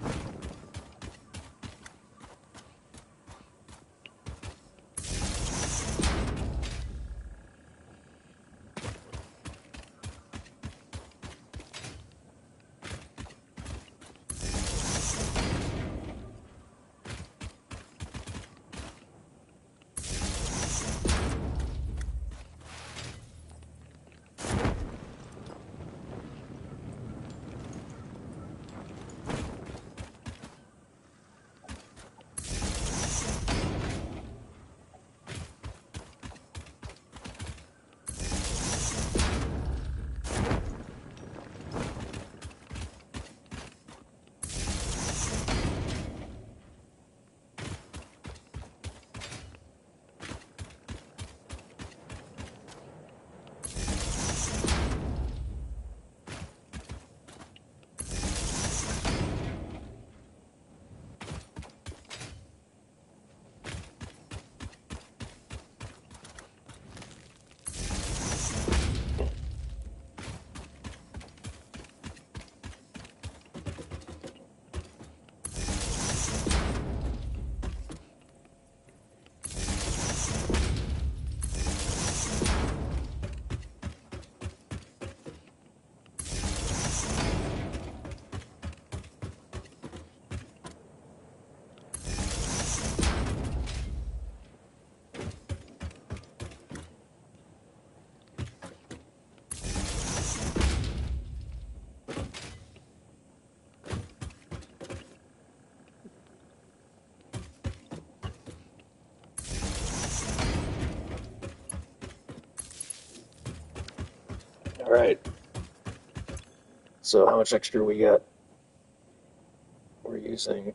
All right. So how much extra we got? We're using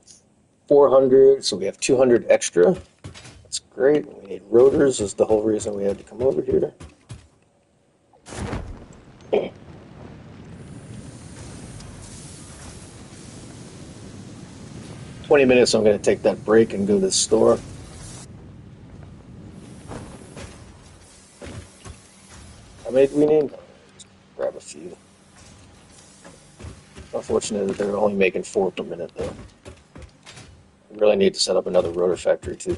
400, so we have 200 extra. That's great. We need rotors is the whole reason we had to come over here. 20 minutes, I'm going to take that break and go to the store. How many do we need? Just grab a few. Unfortunate that they're only making 4 per minute, though. We really need to set up another rotor factory, too.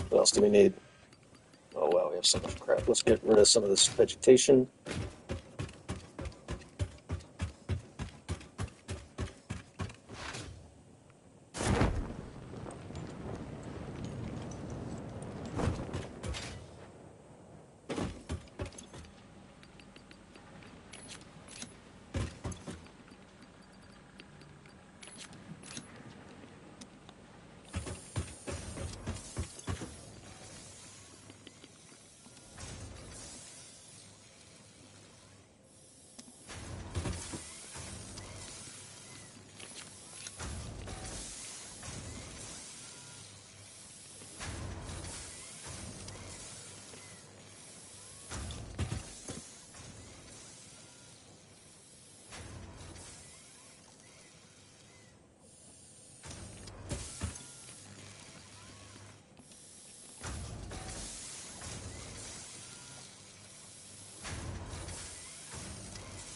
What else do we need? Oh, wow, we have so much crap. Let's get rid of some of this vegetation.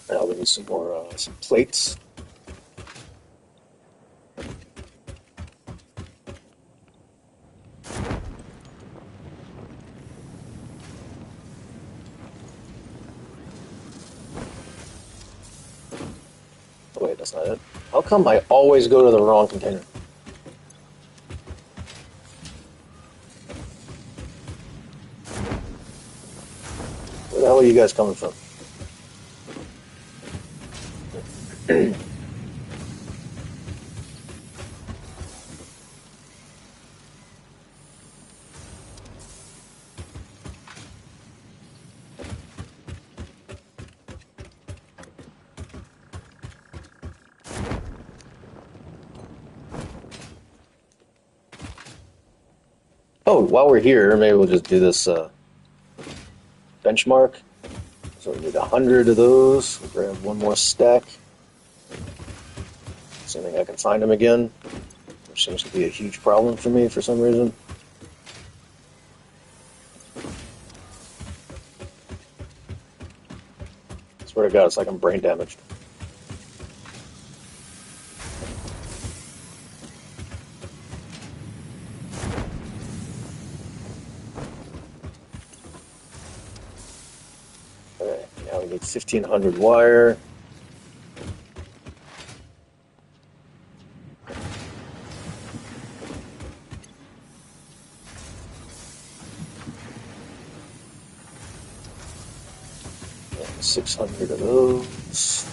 Now we need some more some plates. Oh, wait, that's not it. How come I always go to the wrong container? Where the hell are you guys coming from? Oh, while we're here, maybe we'll just do this benchmark. So we need 100 of those. We'll grab one more stack. Assuming I can find them again, which seems to be a huge problem for me for some reason. I swear to God, it's like I'm brain damaged. Okay, now we need 1,500 wire. And 600 of those.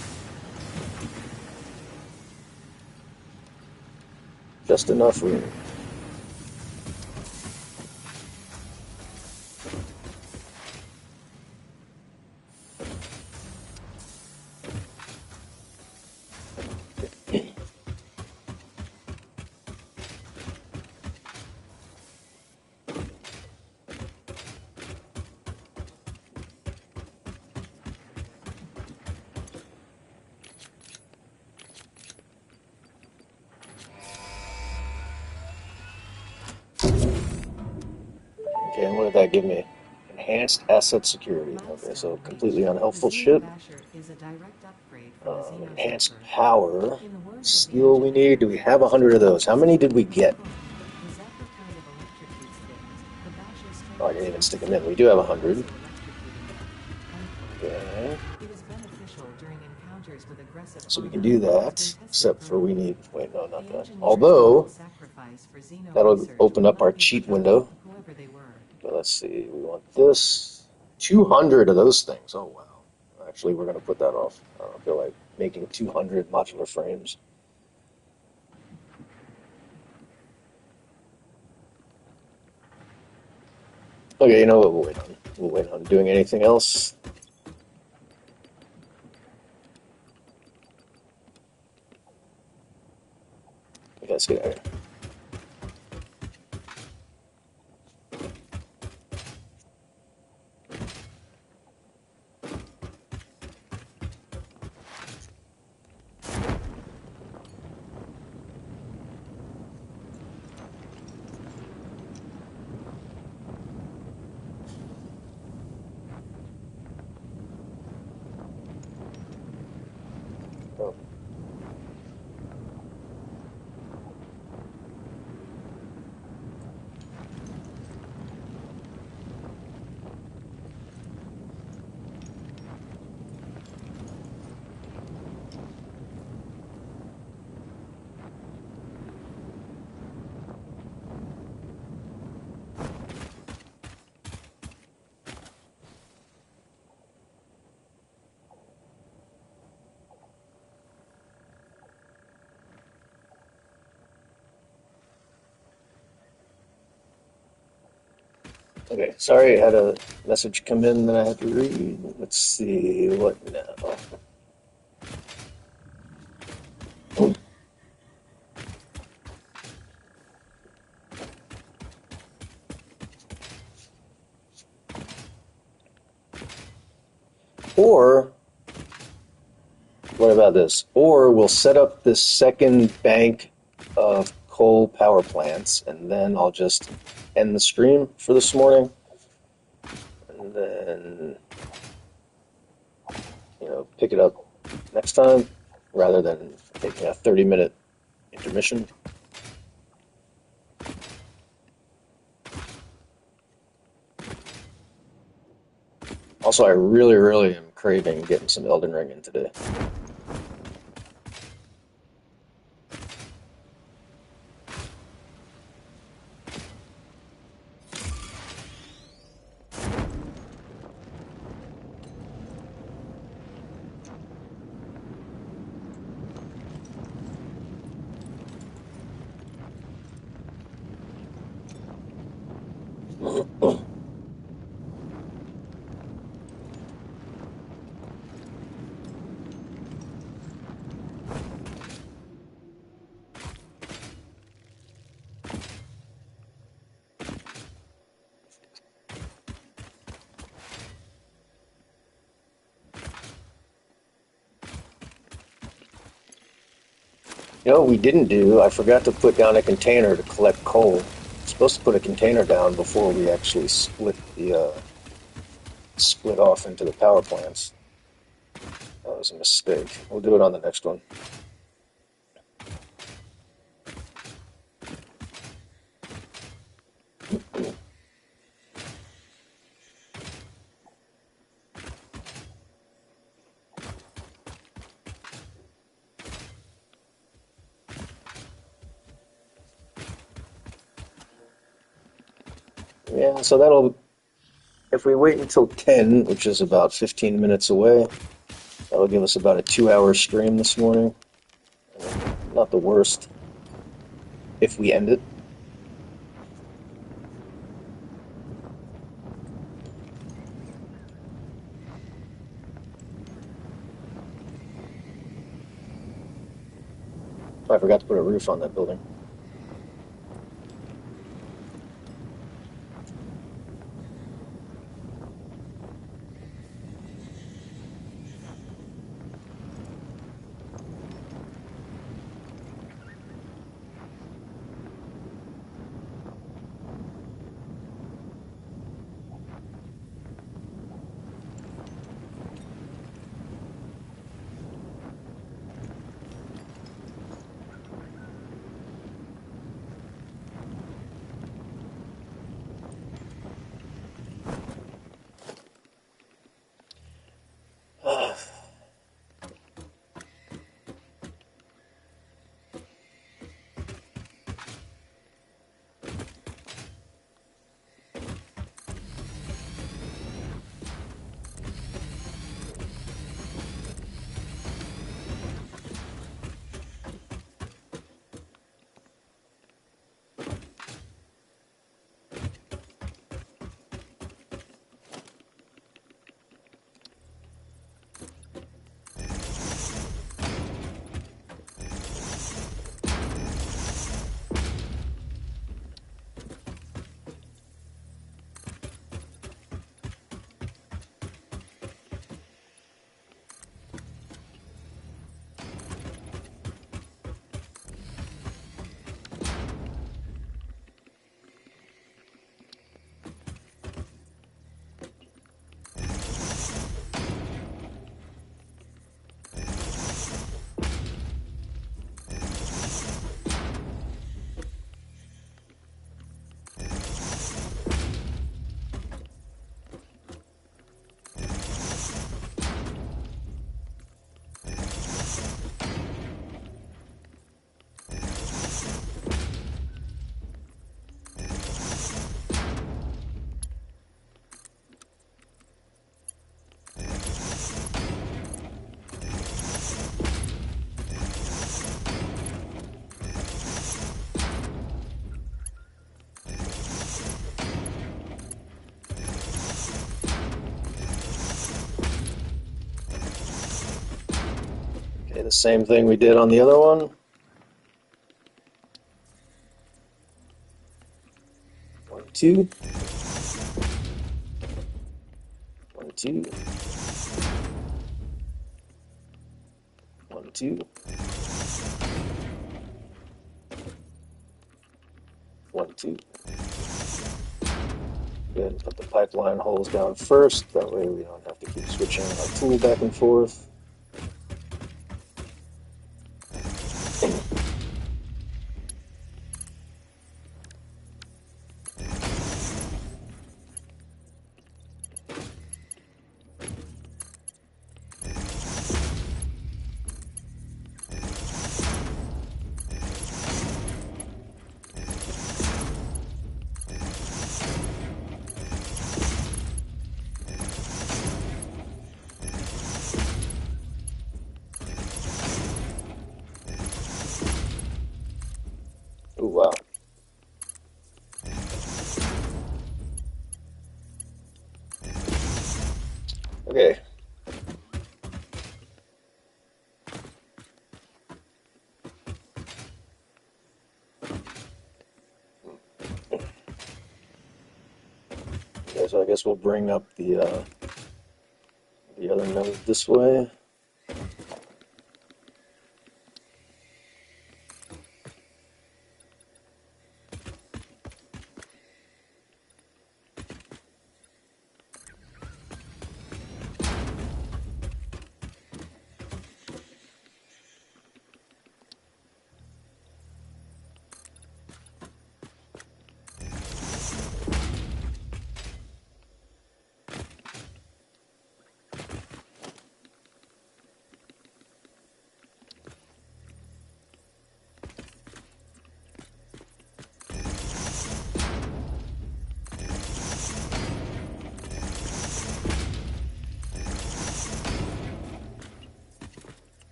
Just enough room. Okay, and what did that give me? Enhanced asset security. Okay, so completely unhelpful shit. Enhanced power. Skill we need. Do we have 100 of those? How many did we get? Oh, I didn't even stick them in. We do have 100. Okay. So we can do that, except for we need... Wait, no, not that. Although, that'll open up our cheat window. But let's see, we want this. 200 of those things. Oh, wow. Actually, we're going to put that off. I don't feel like making 200 modular frames. Okay, you know what? We'll wait on. We'll wait on doing anything else. Let's get out of here. Okay, sorry, I had a message come in that I had to read. Let's see, what now? Or, what about this? Or we'll set up this second bank of coal power plants, and then I'll just end the stream for this morning, and then, pick it up next time, rather than taking a 30-minute intermission. Also, I really, really am craving getting some Elden Ring in today. You know what we didn't do? I forgot to put down a container to collect coal. I'm supposed to put a container down before we actually split off into the power plants. That was a mistake. We'll do it on the next one. Yeah, so if we wait until 10, which is about 15 minutes away, that'll give us about a 2-hour stream this morning. Not the worst if we end it. I forgot to put a roof on that building. same thing we did on the other one. 1, 2. 1, 2. 1, 2. 1, 2. Good. Put the pipeline holes down first. That way we don't have to keep switching our tool back and forth. Oh, wow. Okay. Okay, so I guess we'll bring up the other node this way.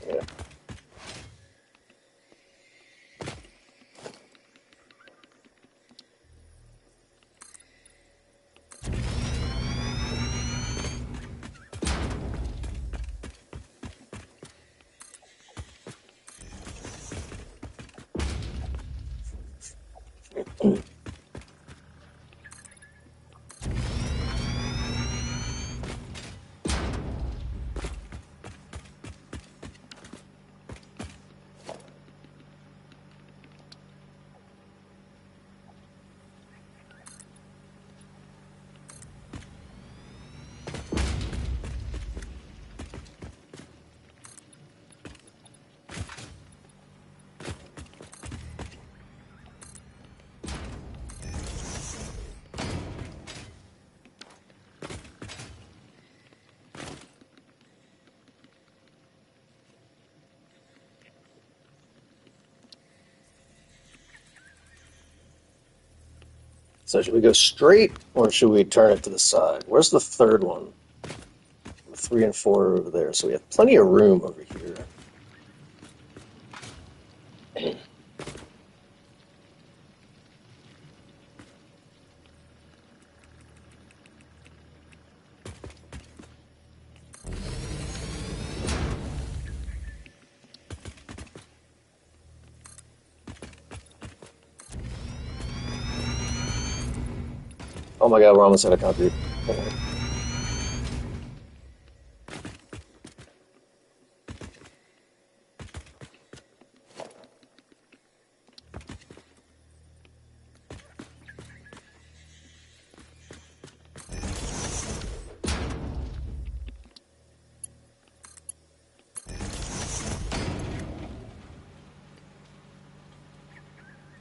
Yeah. So should we go straight or should we turn it to the side? Where's the third one? 3 and 4 are over there, so we have plenty of room over here. Oh my god, we're almost out of concrete.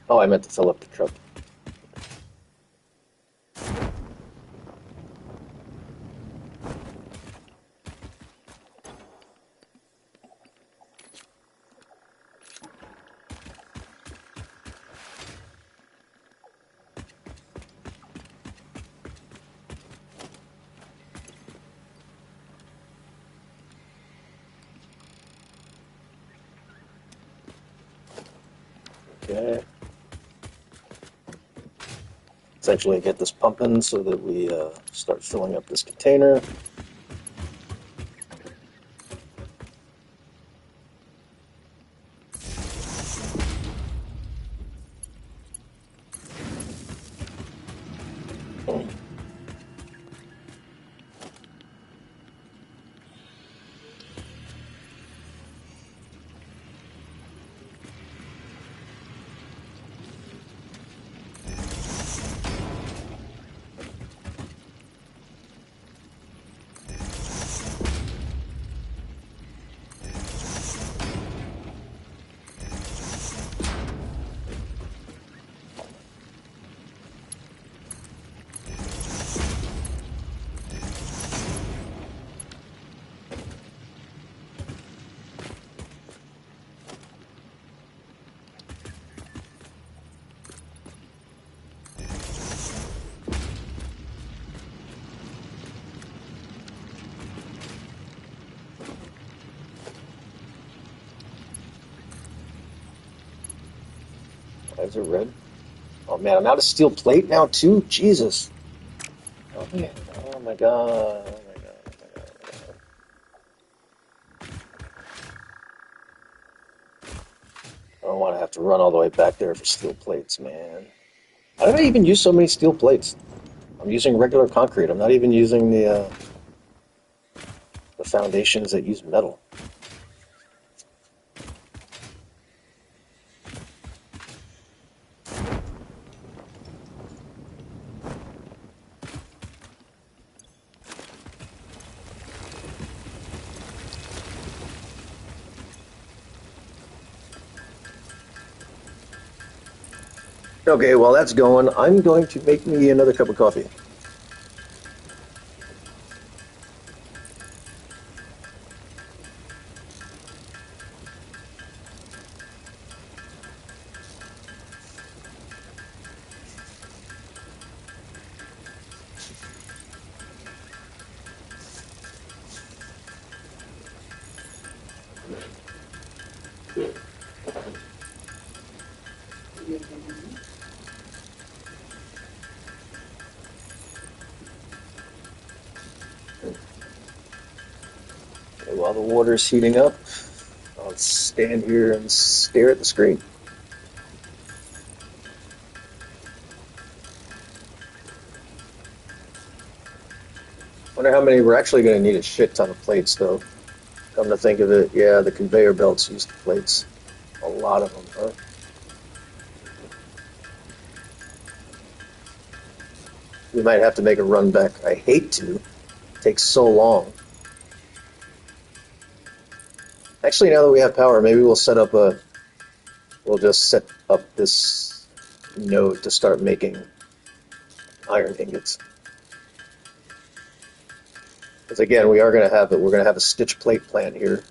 Oh, I meant to fill up the truck. Okay. Essentially get this pumping so that we start filling up this container. Why is it red? Oh man, I'm out of steel plate now too? Jesus. Oh man. Oh my god. Oh my god. Oh my god. Oh my god. I don't want to have to run all the way back there for steel plates, man. How did I even use so many steel plates? I'm using regular concrete. I'm not even using the foundations that use metal. Okay, while that's going, I'm going to make me another cup of coffee. Okay, while the water's heating up, I'll stand here and stare at the screen. Wonder how many we're actually going to need a shit ton of plates, though. Come to think of it, yeah, the conveyor belts use the plates. A lot of them, huh? We might have to make a run back. I hate to. It takes so long. Actually, now that we have power, maybe we'll set up a. We'll just set up this node to start making iron ingots. Because again, we are going to have it. We're going to have a stitch plate plant here.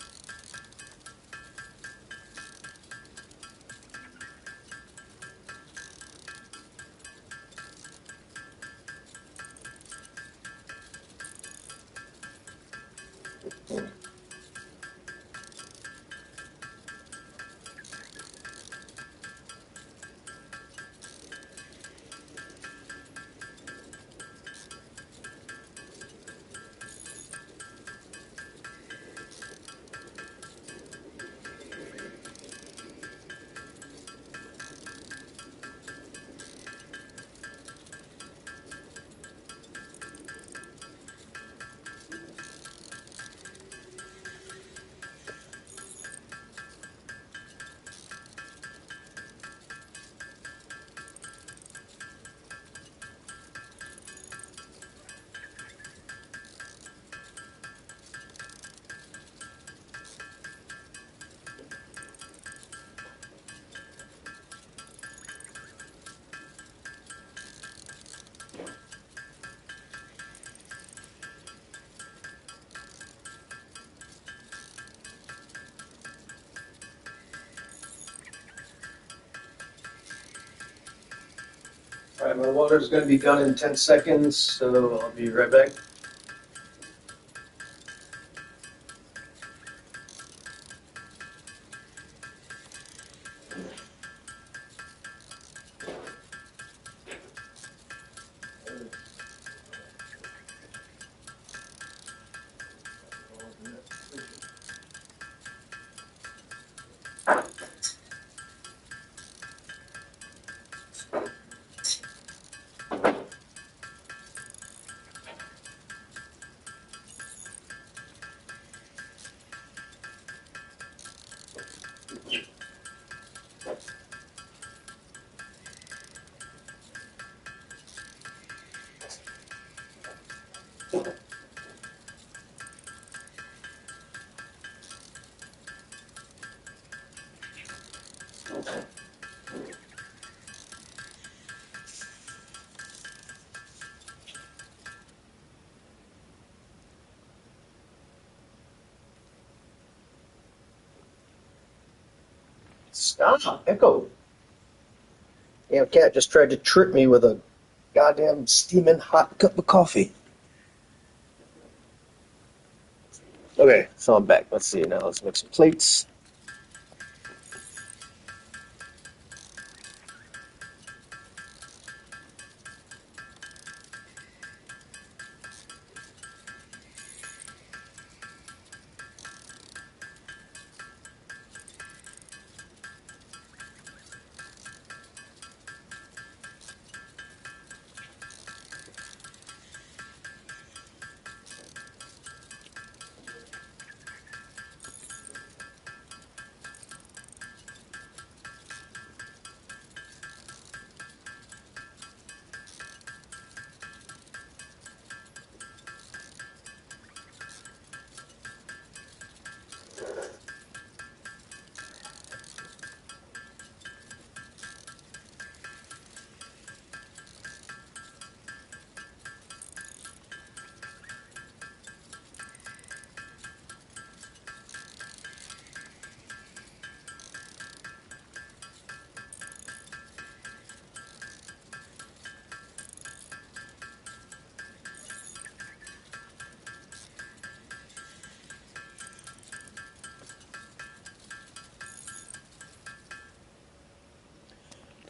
All right, my water's going to be done in 10 seconds, so I'll be right back. Stop, Echo. Damn cat just tried to trick me with a goddamn steaming hot cup of coffee. Okay, so I'm back. Let's see now. Let's make some plates.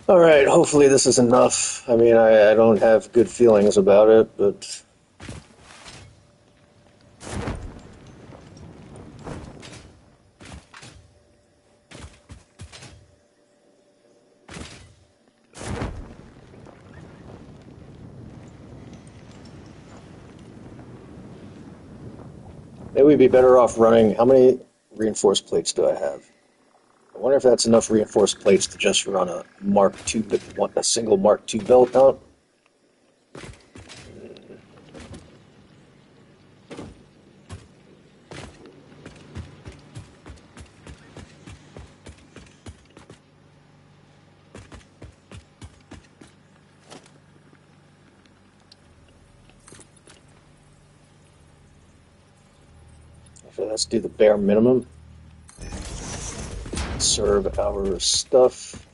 All right, hopefully this is enough. I mean, I don't have good feelings about it, but maybe we'd be better off running. How many reinforced plates do I have? I wonder if that's enough reinforced plates to just run a Mark II, a single Mark II belt out. So let's do the bare minimum. Serve our stuff.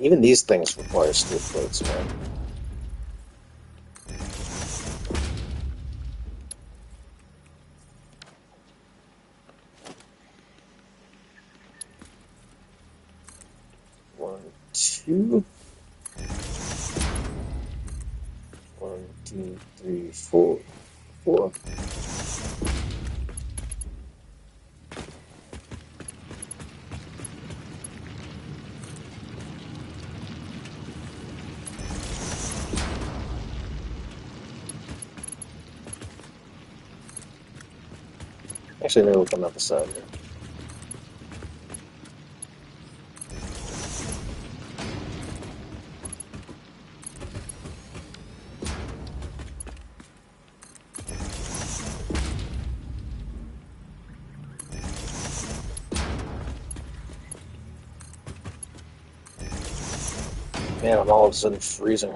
Even these things require steel plates, man. One, two. 1, 2, 3, 4. 4. Actually, maybe we'll come out the side here. Man, I'm all of a sudden freezing.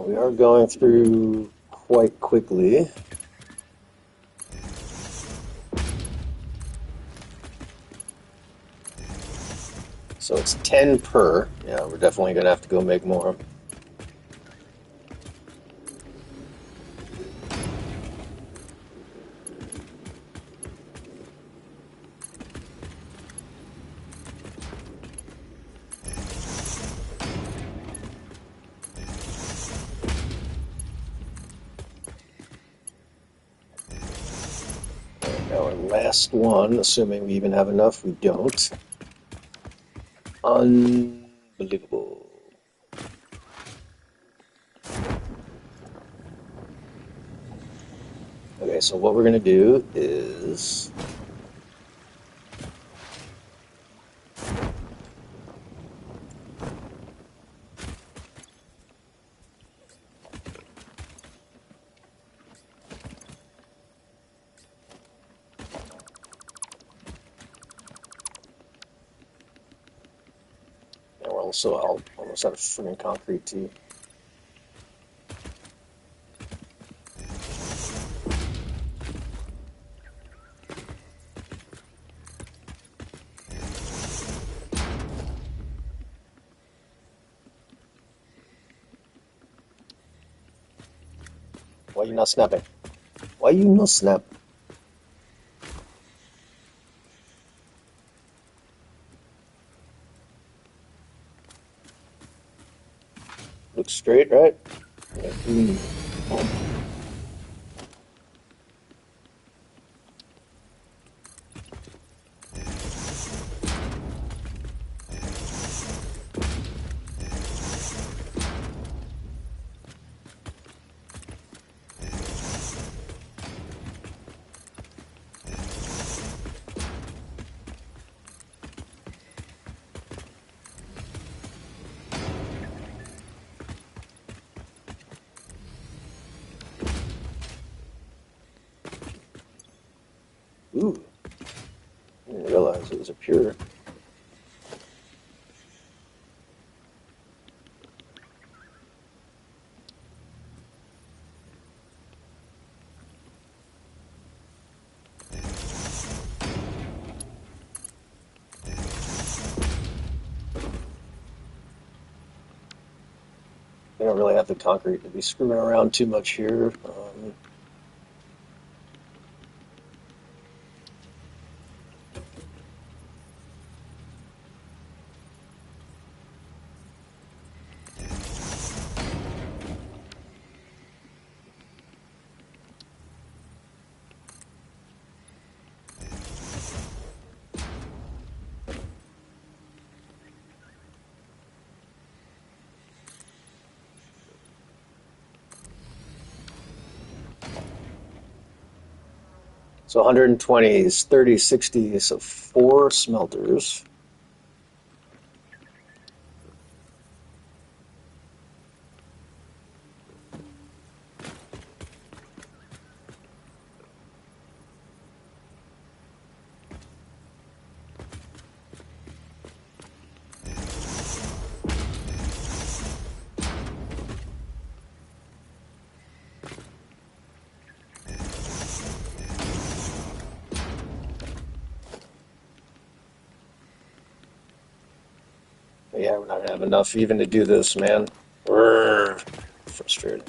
We are going through quite quickly. So it's 10 per. Yeah, we're definitely going to have to go make more. Now our last one, assuming we even have enough, we don't. Unbelievable. Okay, so what we're going to do is... And we're also almost out of freaking concrete, too. Why are you not snapping? Why you not snap? Looks straight, right? Yeah. Ooh, I didn't realize it was a pure. We don't really have the concrete to be screwing around too much here. So 120 is 30, 60, so 4 smelters. Yeah, we're not gonna have enough even to do this, man. Urgh. Frustrating.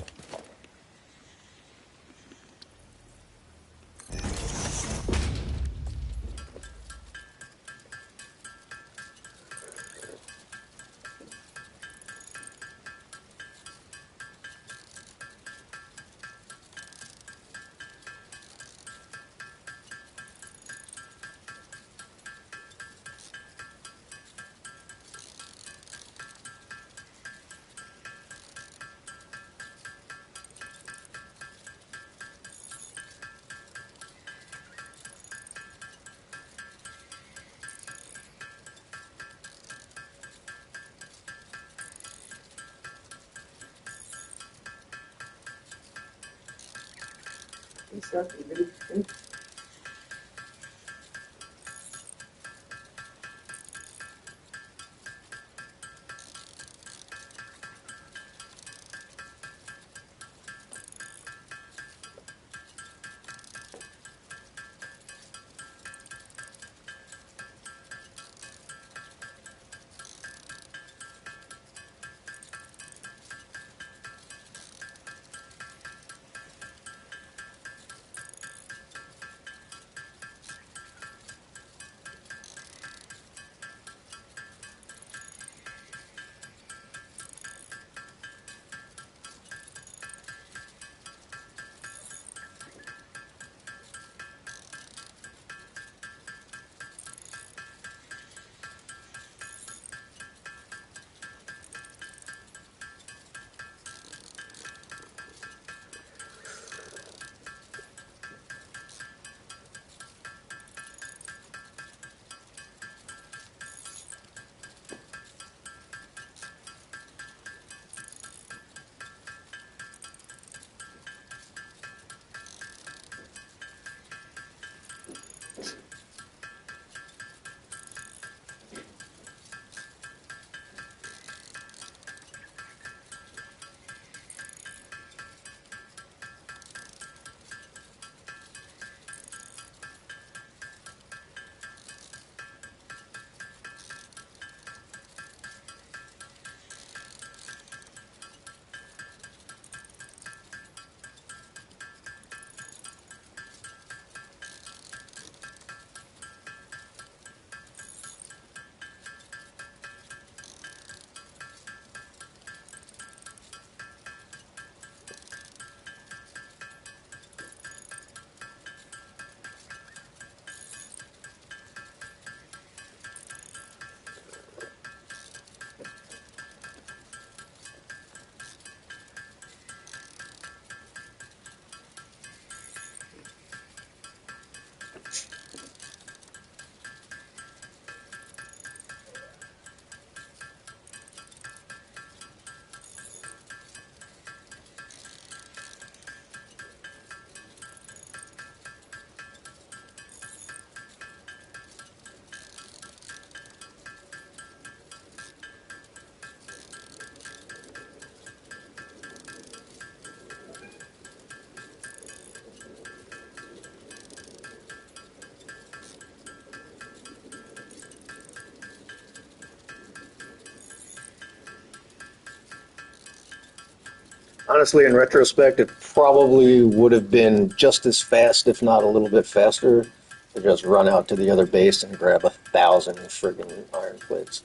Honestly, in retrospect, it probably would have been just as fast, if not a little bit faster, to just run out to the other base and grab 1,000 friggin' iron plates.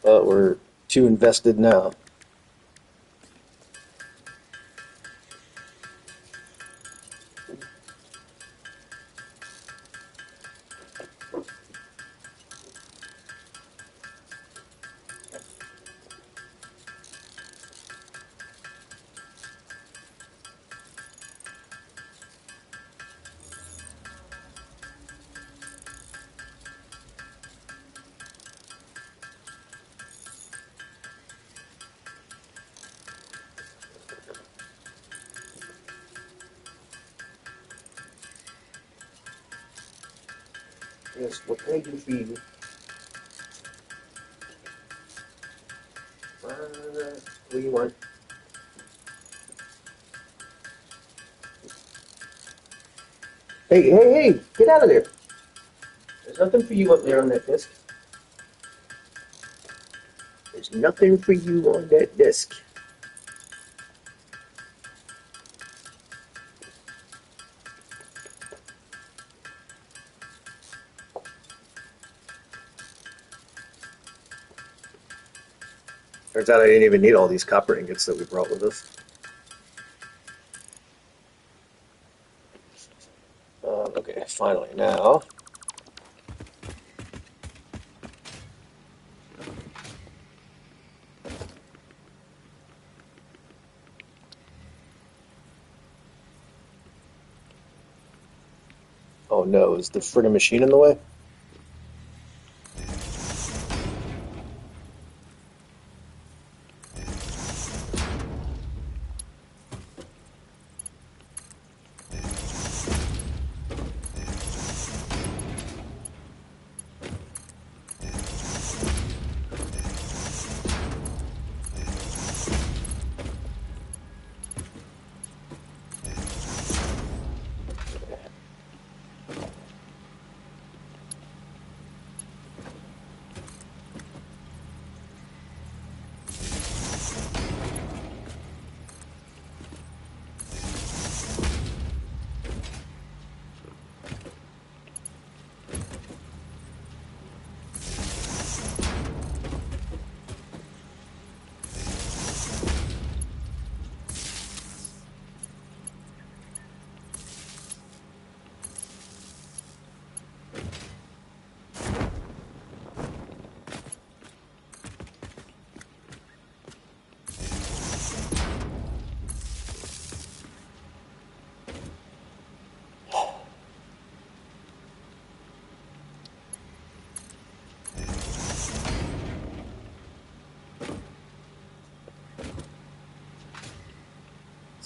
But we're too invested now. Yes, what can I do for you? What do you want? Hey, hey, hey! Get out of there! There's nothing for you up there on that disc. There's nothing for you on that disc. Turns out I didn't even need all these copper ingots that we brought with us. Okay, finally now. Oh no, is the friggin' machine in the way?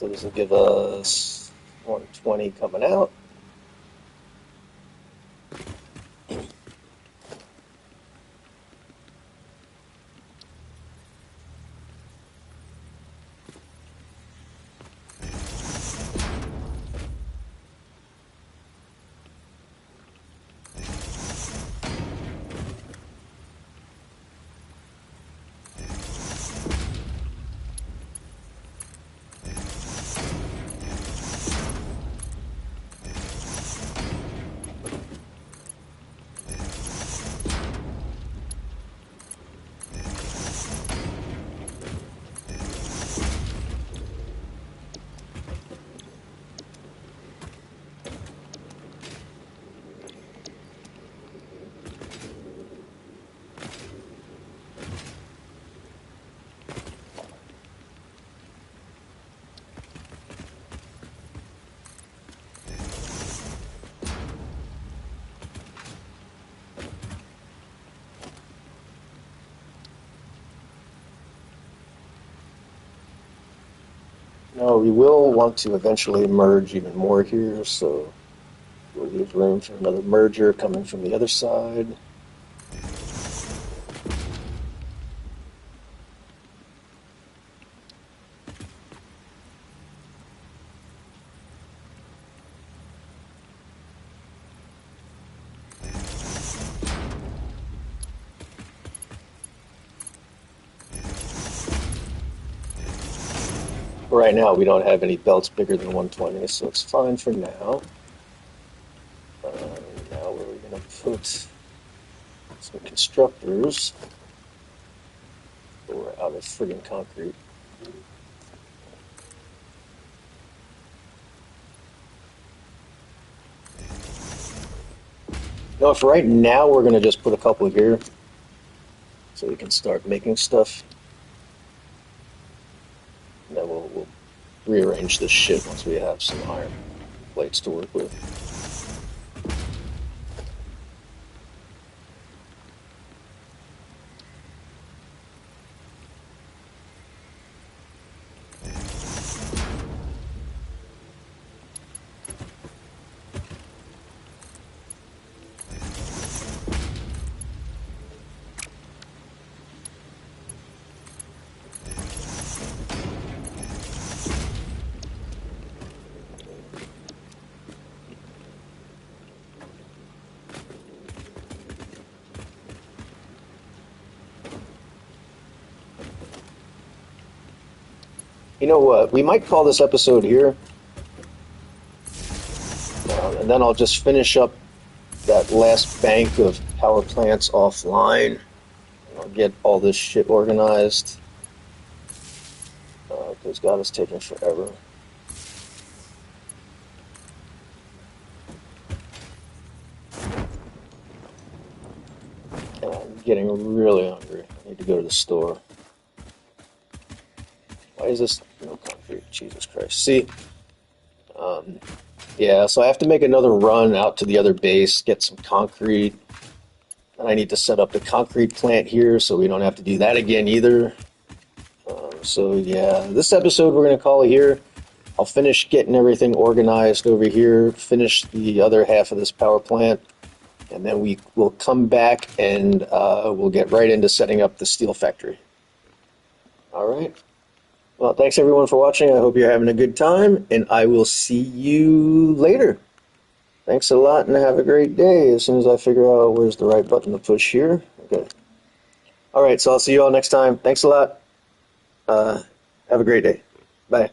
So this will give us 120 coming out. Now we will want to eventually merge even more here, so we'll leave room for another merger coming from the other side. Right now we don't have any belts bigger than 120, so it's fine for now. Now where are we going to put some constructors or out of friggin' concrete? No, for right now we're going to just put a couple here so we can start making stuff. And then we'll rearrange this shit once we have some iron plates to work with. You know what? We might call this episode here, and then I'll just finish up that last bank of power plants offline. I'll get all this shit organized because God, it's taking forever. And I'm getting really hungry. I need to go to the store. Why is this no concrete? Jesus Christ. See? Yeah, so I have to make another run out to the other base, get some concrete. And I need to set up the concrete plant here so we don't have to do that again either. So yeah, this episode we're going to call it here. I'll finish getting everything organized over here, finish the other half of this power plant, and then we will come back and we'll get right into setting up the steel factory. All right. Well, thanks everyone for watching. I hope you're having a good time, and I will see you later. Thanks a lot, and have a great day. As soon as I figure out where's the right button to push here. Okay. All right, so I'll see you all next time. Thanks a lot. Have a great day. Bye.